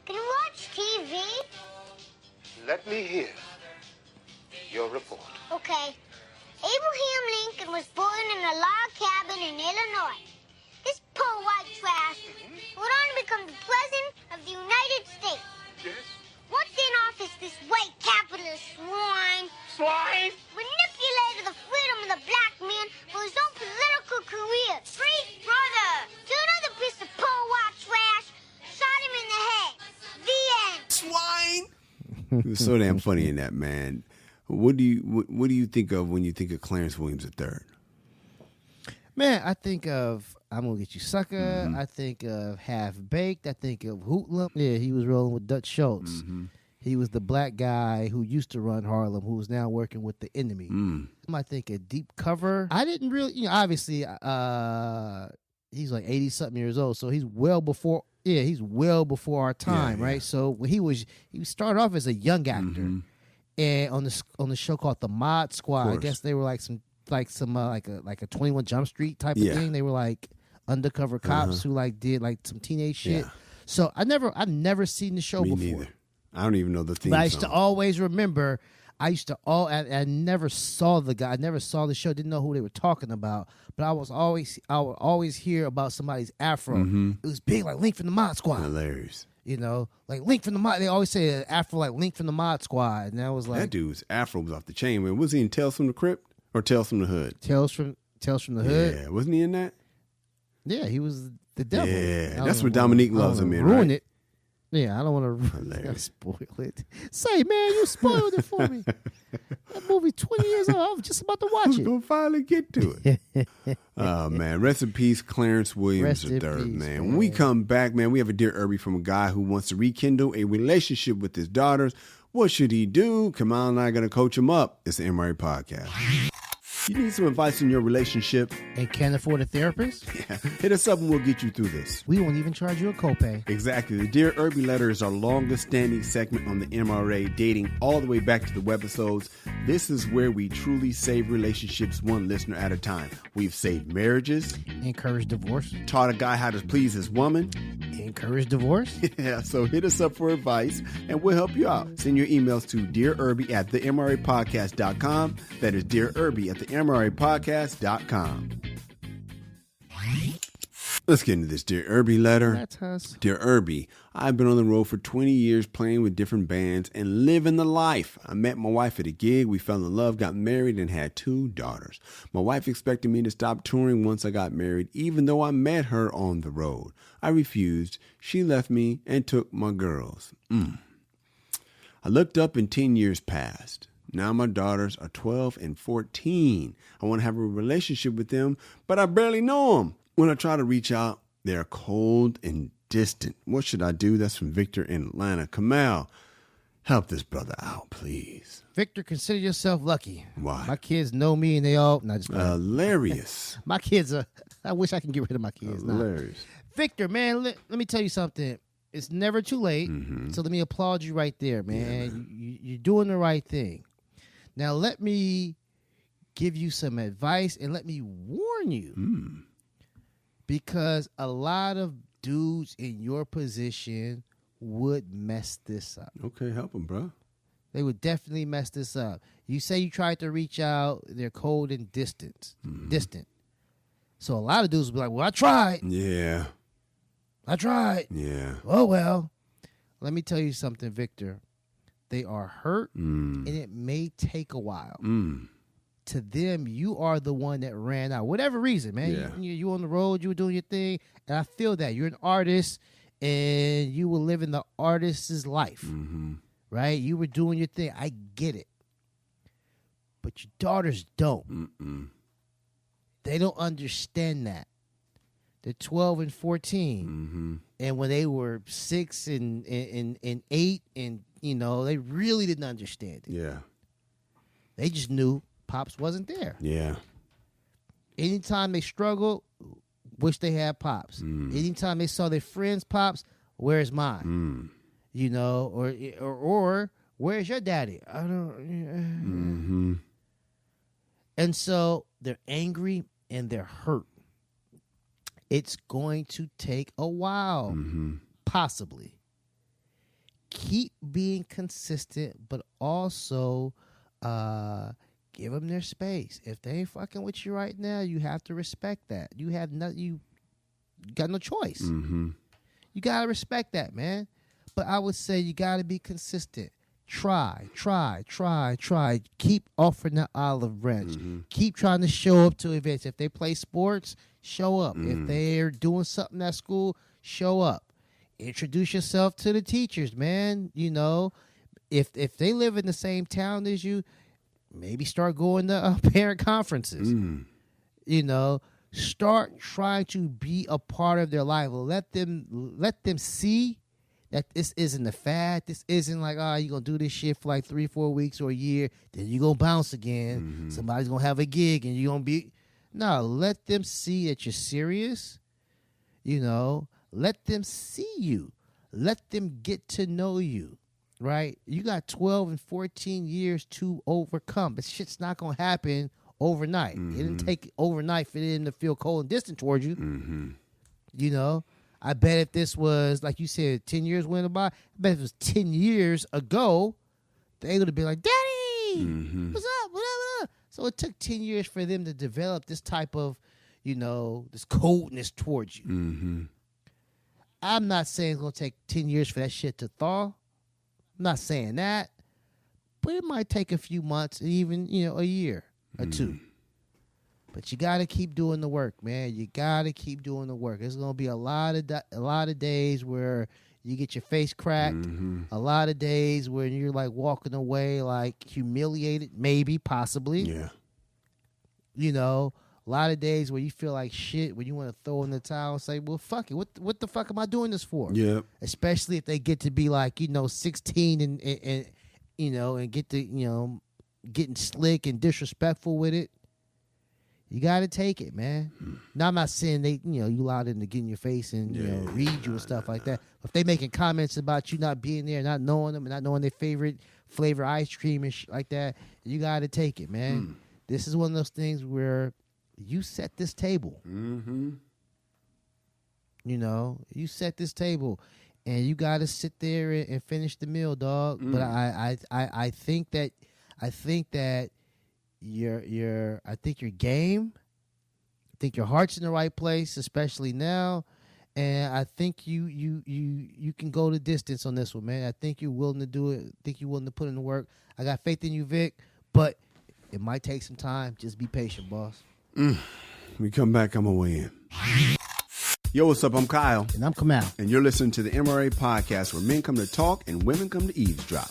Can you watch TV? Let me hear your report. Okay. Abraham Lincoln was born in a log cabin in Illinois. This poor white trash went on to become the President of the United States. Yes? Once in office, this white capitalist swine manipulated the freedom of the black man for his own political career. Free brother! To another piece of poor white trash, shot him in the head. The end. Swine. He was so damn funny in that, man. What do you think of when you think of Clarence Williams III? Man, I think of "I'm Gonna Get You Sucker." I think of "Half Baked." I think of "Hoodlum." Yeah, he was rolling with Dutch Schultz. He was the black guy who used to run Harlem, who was now working with the enemy. I think of "Deep Cover." I didn't really, obviously, he's like 80-something years old, so he's well before our time, right? So when he started off as a young actor, and on the show called The Mod Squad. I guess they were like a 21 Jump Street type of thing. They were like undercover cops who like did like some teenage shit. Yeah. So I've never seen the show before. Neither. I don't even know the theme But I used song. to always remember. I never saw the guy. I never saw the show. Didn't know who they were talking about. But I would always hear about somebody's afro. It was big, like Link from the Mod Squad. Hilarious. Like Link from the Mod. They always say afro like Link from the Mod Squad, and I was like, That dude's afro was off the chain, man. Was he in Tales from the Crypt or Tales from the Hood? Tales from the Hood. Yeah, wasn't he in that? Yeah, he was the devil. Yeah, that's what Dominique loves him in, ruin right? it. Yeah, I don't want to spoil it. Say, man, you spoiled it for me. That movie 20 years old. I was just about to watch We're it. going to finally get to it. Oh, man. Rest in peace, Clarence Williams Rest in III, peace, man. man. When we come back, man, we have a Dear Erby from a guy who wants to rekindle a relationship with his daughters. What should he do? Kamal and I are going to coach him up. It's the MRA Podcast. You need some advice in your relationship? And can't afford a therapist? Yeah. Hit us up and we'll get you through this. We won't even charge you a copay. Exactly. The Dear Erby letter is our longest standing segment on the MRA, dating all the way back to the webisodes. This is where we truly save relationships one listener at a time. We've saved marriages. Encourage divorce. Taught a guy how to please his woman. Encourage divorce. Yeah, so hit us up for advice and we'll help you out. Send your emails to dearerby@themrapodcast.com. That is dearerby@themrapodcast.com. Let's get into this Dear Erby letter. That's us. Dear Erby, I've been on the road for 20 years playing with different bands and living the life. I met my wife at a gig. We fell in love, got married, and had 2 daughters. My wife expected me to stop touring once I got married, even though I met her on the road. I refused. She left me and took my girls. I looked up and 10 years passed. Now my daughters are 12 and 14. I want to have a relationship with them, but I barely know them. When I try to reach out, they're cold and distant. What should I do? That's from Victor in Atlanta. Kamal, help this brother out, please. Victor, consider yourself lucky. Why? My kids know me and they all... No, just Hilarious. my kids are... I wish I can get rid of my kids. Nah. Hilarious. Victor, man, let me tell you something. It's never too late. So let me applaud you right there, man. You're doing the right thing. Now let me give you some advice and let me warn you. Because a lot of dudes in your position would mess this up. Okay, help him, bro. They would definitely mess this up. You say you tried to reach out, they're cold and distant. So a lot of dudes will be like, well, I tried. Yeah. I tried. Yeah. Oh, well. Let me tell you something, Victor. They are hurt, and it may take a while. To them, you are the one that ran out. Whatever reason, man. Yeah. You on the road, you were doing your thing, and I feel that. You're an artist, and you were living the artist's life, right? You were doing your thing. I get it. But your daughters don't. They don't understand that. They're 12 and 14. And when they were 6 and 8, and, they really didn't understand it. Yeah. They just knew Pops wasn't there. Yeah. Anytime they struggled, wish they had Pops. Anytime they saw their friends' Pops, where's mine? Or where's your daddy? I don't. And so they're angry and they're hurt. It's going to take a while, possibly. Keep being consistent, but also give them their space. If they ain't fucking with you right now, you have to respect that. You got no choice. You gotta respect that, man. But I would say you gotta be consistent. Try. Keep offering that olive branch. Keep trying to show up to events. If they play sports, show up. If they're doing something at school, show up. Introduce yourself to the teachers, man. If they live in the same town as you, maybe start going to parent conferences. Start trying to be a part of their life. Let them see that this isn't a fad. This isn't like, you're going to do this shit for like 3-4 weeks or a year. Then you're going to bounce again. Somebody's going to have a gig and you're going to be. No, let them see that you're serious. Let them see you. Let them get to know you, right? You got 12 and 14 years to overcome. But shit's not going to happen overnight. It didn't take overnight for them to feel cold and distant towards you. I bet if this was, like you said, 10 years went by, I bet if it was 10 years ago, they would have been like, Daddy, what's up? What up? So it took 10 years for them to develop this type of, this coldness towards you. I'm not saying it's going to take 10 years for that shit to thaw. I'm not saying that. But it might take a few months, even, a year or two. But you got to keep doing the work, man. You got to keep doing the work. There's going to be a lot of days where you get your face cracked. A lot of days where you're like walking away like humiliated, maybe, possibly. Yeah. A lot of days where you feel like shit, when you want to throw in the towel and say, well, fuck it. What the fuck am I doing this for? Yeah. Especially if they get to be like, 16 and get to, getting slick and disrespectful with it. You got to take it, man. Now, I'm not saying they, you allowed them to get in your face and, read you and stuff like that. If they making comments about you not being there, not knowing them, and not knowing their favorite flavor ice cream and shit like that, you got to take it, man. This is one of those things where you set this table. You set this table, and you got to sit there and finish the meal, dog. But I think that your game, I think your heart's in the right place, especially now, and I think you can go the distance on this one, man. I think you're willing to do it. I think you're willing to put in the work. I got faith in you, Vic, but it might take some time. Just be patient, boss. We come back, I'm away in. Yo, what's up? I'm Kyle. And I'm Kamal. And you're listening to the MRA podcast, where men come to talk and women come to eavesdrop.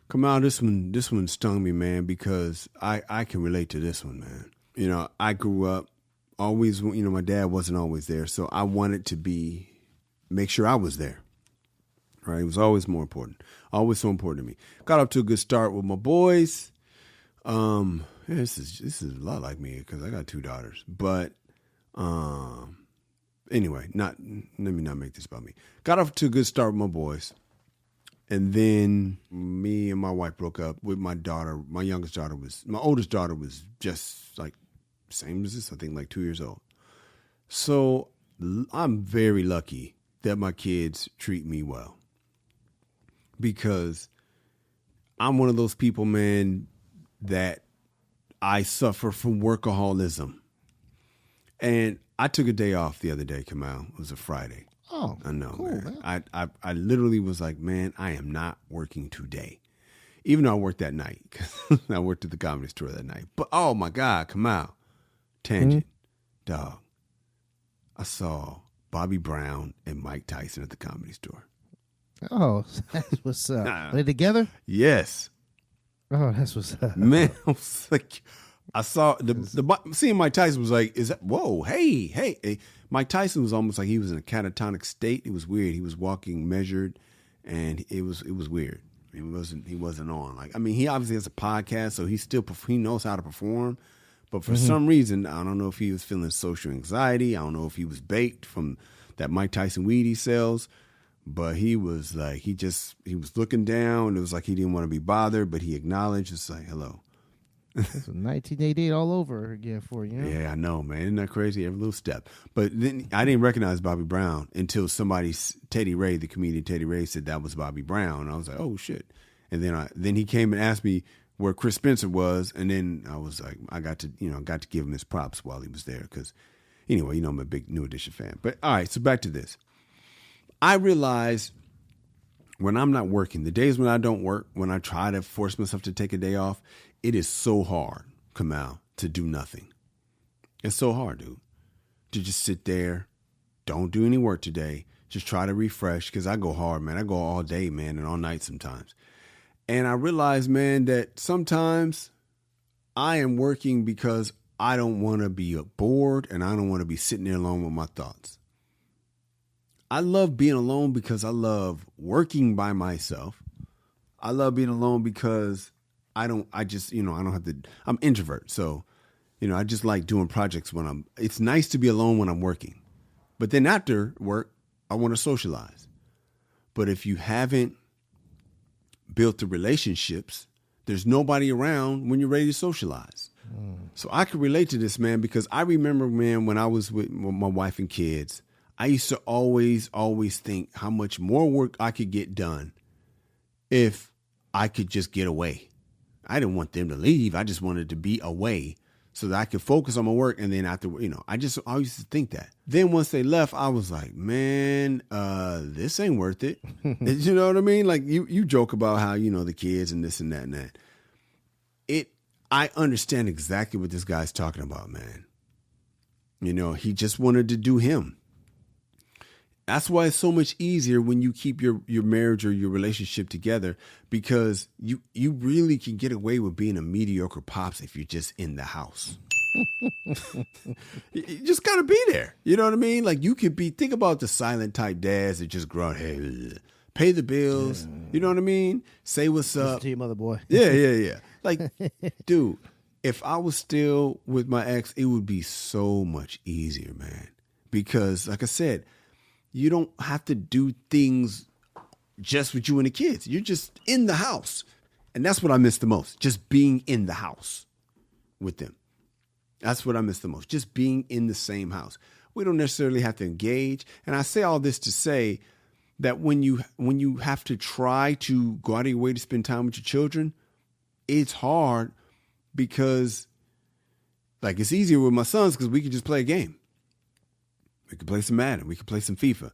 Kamal, this one stung me, man, because I can relate to this one, man. I grew up always, my dad wasn't always there, so I wanted to make sure I was there. Right? It was always more important. Always so important to me. Got up to a good start with my boys. This is a lot like me because I got 2 daughters. But anyway, let me not make this about me. Got off to a good start with my boys. And then me and my wife broke up with my daughter. My oldest daughter was just like same as this, I think like 2 years old. So I'm very lucky that my kids treat me well. because I'm one of those people, man, that I suffer from workaholism. And I took a day off the other day, Kamal. It was a Friday. Oh, I know, cool, man. I literally was like, man, I am not working today. Even though I worked that night. I worked at the Comedy Store that night. But, oh, my God, Kamal. Tangent. Dog. I saw Bobby Brown and Mike Tyson at the Comedy Store. Oh, that's what's up. Are they together? Yes. Oh, that's what's up. Man, I was like, I saw seeing Mike Tyson was like, is that, whoa, hey. Mike Tyson was almost like he was in a catatonic state. It was weird. He was walking measured, and it was weird. He wasn't on. Like, I mean, he obviously has a podcast, so he knows how to perform. But for some reason, I don't know if he was feeling social anxiety. I don't know if he was baked from that Mike Tyson weed he sells. But he was like, he was looking down. It was like he didn't want to be bothered, but he acknowledged. It's like, hello. It's 1988 all over again for you. Know? Yeah, I know, man. Isn't that crazy? Every little step. But then I didn't recognize Bobby Brown until Teddy Ray, the comedian Teddy Ray, said that was Bobby Brown. And I was like, oh, shit. And then he came and asked me where Chris Spencer was. And then I was like, I got to give him his props while he was there. Because anyway, I'm a big New Edition fan. But all right, so back to this. I realize when I'm not working, the days when I don't work, when I try to force myself to take a day off, it is so hard, Kamal, to do nothing. It's so hard, dude, to just sit there, don't do any work today, just try to refresh, because I go hard, man. I go all day, man, and all night sometimes. And I realize, man, that sometimes I am working because I don't want to be bored and I don't want to be sitting there alone with my thoughts. I love being alone because I love working by myself. I love being alone because I don't have to, I'm introvert. So, I just like doing projects it's nice to be alone when I'm working. But then after work, I want to socialize. But if you haven't built the relationships, there's nobody around when you're ready to socialize. So I could relate to this, man, because I remember, man, when I was with my wife and kids, I used to always think how much more work I could get done if I could just get away. I didn't want them to leave. I just wanted to be away so that I could focus on my work. And then after, I used to think that. Then once they left, I was like, man, this ain't worth it. You know what I mean? Like you joke about how, the kids and this and that and that. I understand exactly what this guy's talking about, man. He just wanted to do him. That's why it's so much easier when you keep your marriage or your relationship together, because you really can get away with being a mediocre pops if you're just in the house. You just got to be there. You know what I mean? Like you could think about the silent type dads that just grunt, hey, pay the bills. Yeah. You know what I mean? Say what's up. Listen to your mother, boy. Yeah. Like, dude, if I was still with my ex, it would be so much easier, man. Because like I said, you don't have to do things just with you and the kids. You're just in the house. And that's what I miss the most. Just being in the house with them. That's what I miss the most. Just being in the same house. We don't necessarily have to engage. And I say all this to say that when you have to try to go out of your way to spend time with your children, it's hard because like it's easier with my sons because we can just play a game. We could play some Madden. We could play some FIFA.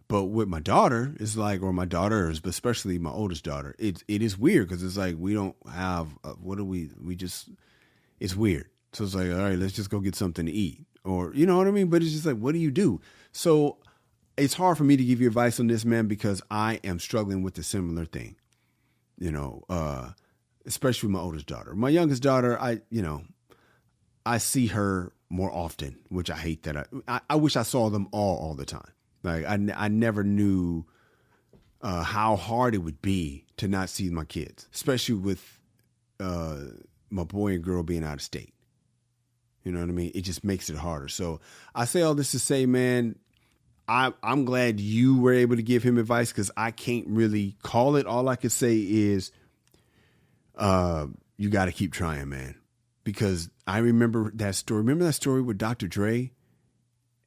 But with my daughter, it's like, or my daughters, but especially my oldest daughter, it is weird because it's like we don't have, it's weird. So it's like, all right, let's just go get something to eat. Or, you know what I mean? But it's just like, what do you do? So it's hard for me to give you advice on this, man, because I am struggling with a similar thing, especially with my oldest daughter. My youngest daughter, I see her more often, which I hate that. I wish I saw them all the time. Like I never knew how hard it would be to not see my kids, especially with my boy and girl being out of state. You know what I mean? It just makes it harder. So I say all this to say, man, I'm glad you were able to give him advice because I can't really call it. All I could say is you got to keep trying, man. Because I remember that story. Remember that story with Dr. Dre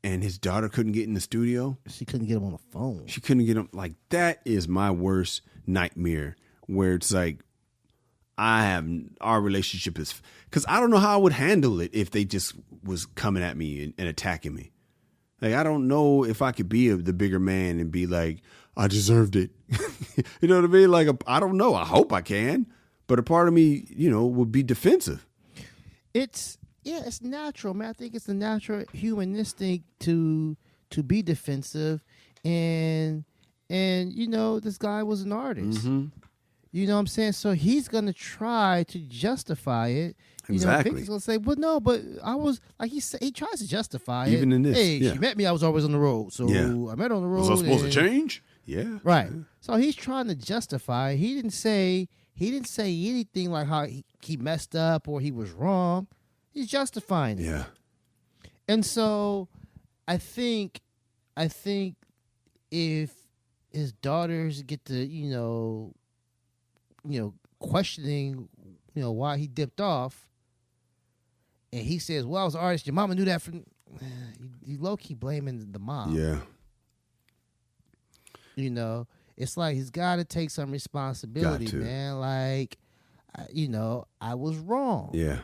and his daughter couldn't get in the studio. She couldn't get him on the phone. She couldn't get him. Like, that is my worst nightmare, where it's like, our relationship is, because I don't know how I would handle it if they just was coming at me and attacking me. Like, I don't know if I could be the bigger man and be like, I deserved it. You know what I mean? Like, I don't know. I hope I can. But a part of me, would be defensive. It's natural, man. I think it's the natural human instinct to be defensive. And this guy was an artist. Mm-hmm. You know what I'm saying? So he's going to try to justify it. Exactly. Victor's going to say, well, no, but I was, like he said, he tries to justify Even it. in this, Hey, yeah. she met me, I was always on the road. So I met her on the road. Was I supposed to change? Yeah. Right. So he's trying to justify it. He didn't say anything like how he messed up or he was wrong. He's justifying it. Yeah. And so I think if his daughters get to, questioning, why he dipped off, and he says, well, I was an artist, your mama knew that from, you low-key blaming the mom. Yeah. It's like he's got to take some responsibility, Got to. man. Like, I was wrong. Yeah.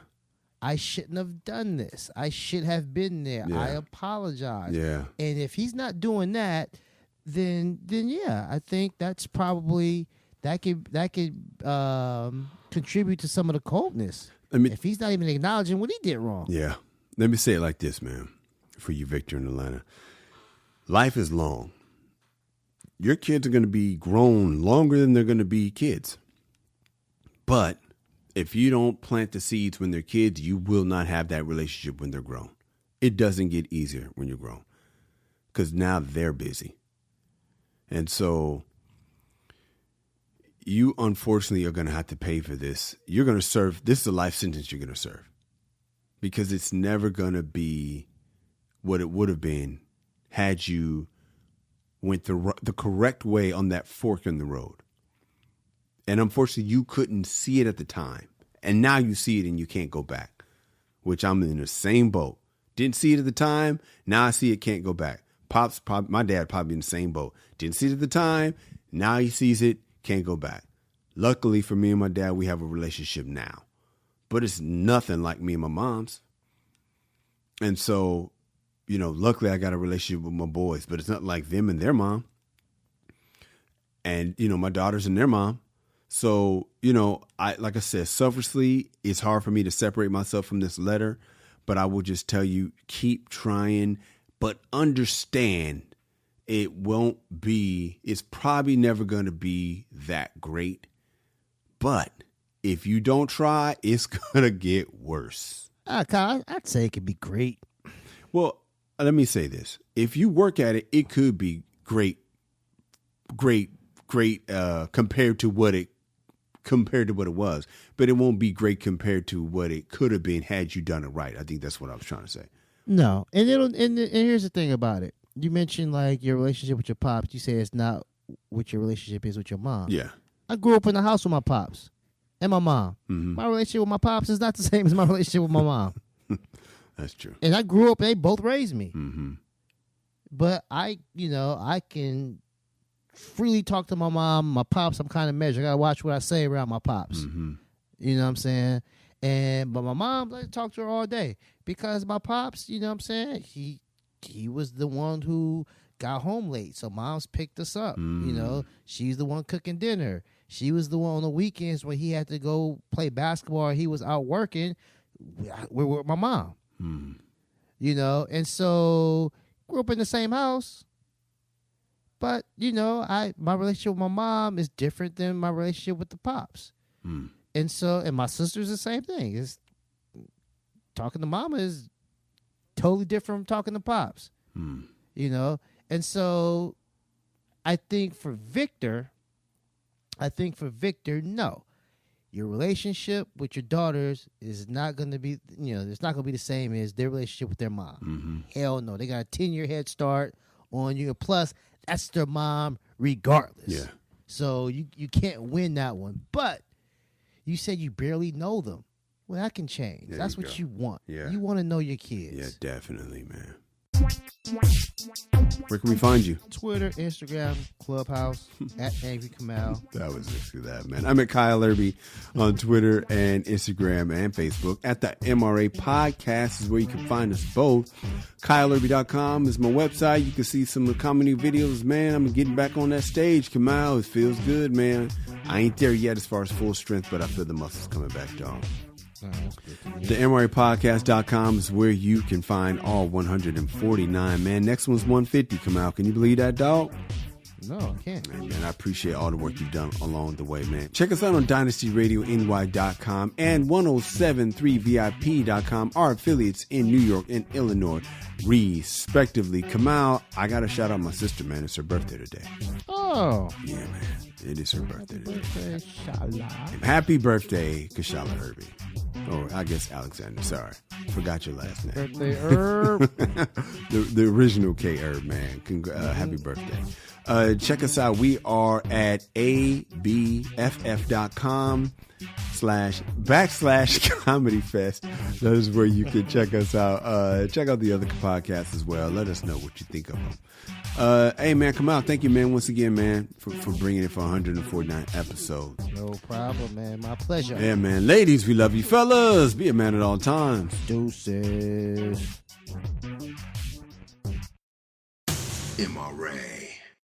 I shouldn't have done this. I should have been there. Yeah. I apologize. Yeah. And if he's not doing that, then yeah, I think that's probably that could contribute to some of the coldness. If he's not even acknowledging what he did wrong. Yeah. Let me say it like this, man, for you, Victor, in Atlanta. Life is long. Your kids are going to be grown longer than they're going to be kids. But if you don't plant the seeds when they're kids, you will not have that relationship when they're grown. It doesn't get easier when you're grown because now they're busy. And so you unfortunately are going to have to pay for this. You're going to serve. This is a life sentence you're going to serve because it's never going to be what it would have been had you went the correct way on that fork in the road. And unfortunately, you couldn't see it at the time. And now you see it and you can't go back, which I'm in the same boat. Didn't see it at the time. Now I see it, can't go back. My dad probably in the same boat. Didn't see it at the time. Now he sees it, can't go back. Luckily for me and my dad, we have a relationship now. But it's nothing like me and my mom's. And so, luckily I got a relationship with my boys, but it's not like them and their mom. And, my daughters and their mom. So, like I said, selfishly, it's hard for me to separate myself from this letter, but I will just tell you, keep trying, but understand it's probably never going to be that great. But if you don't try, it's going to get worse. Kyle, I'd say it could be great. Well, let me say this. If you work at it, it could be great compared to what it was, but it won't be great compared to what it could have been had you done it right. I think that's what I was trying to say. No, and here's the thing about it. You mentioned like your relationship with your pops. You say it's not what your relationship is with your mom. Yeah, I grew up in the house with my pops and my mom. Mm-hmm. My relationship with my pops is not the same as my relationship with my mom. That's true. And I grew up. They both raised me. Mm-hmm. But I can freely talk to my mom, my pops. I'm kind of measured. I gotta watch what I say around my pops. Mm-hmm. You know what I'm saying? But my mom, I talk to her all day because my pops, you know what I'm saying? He was the one who got home late, so mom's picked us up. Mm. She's the one cooking dinner. She was the one on the weekends when he had to go play basketball or he was out working. We're with my mom. Mm. And so grew up in the same house. But, my relationship with my mom is different than my relationship with the pops. Mm. And my sister's the same thing. It's talking to mama is totally different from talking to pops. Mm. And so I think for Victor, no. Your relationship with your daughters is not going to be, it's not going to be the same as their relationship with their mom. Mm-hmm. Hell no. They got a 10-year head start on you. Plus, that's their mom regardless. Yeah. So you can't win that one. But you said you barely know them. Well, that can change. That's what you want. Yeah. You want to know your kids. Yeah, definitely, man. Where can we find you? Twitter, Instagram, Clubhouse, at Angry Kamal. That was just that, man. I'm at Kyle Erby on Twitter and Instagram and Facebook. At the MRA Podcast is where you can find us both. KyleErby.com is my website. You can see some of the comedy videos, man. I'm getting back on that stage, Kamal. It feels good, man. I ain't there yet as far as full strength, but I feel the muscles coming back, dog. The MRApodcast.com is where you can find all 149, man. Next one's 150, Kamal. Can you believe that, dog? No, I can't. Man, I appreciate all the work you've done along the way, man. Check us out on DynastyRadioNY.com and 1073VIP.com, our affiliates in New York and Illinois, respectively. Kamal, I got to shout out my sister, man. It's her birthday today. Oh. Yeah, man. It is her birthday today. Shala. Happy birthday, Kashala Erby. Or I guess Alexander. Sorry. Forgot your last name. Birthday Herb. the original K Herb, man. Happy birthday. Check us out. We are at abff.com/comedy fest. That is where you can check us out. Check out the other podcasts as well. Let us know what you think of them. Hey, man, come out. Thank you, man, once again, man, for bringing it for 149 episodes. No problem, man. My pleasure. Yeah, man. Ladies, we love you. Fellas, be a man at all times. Deuces. MRA.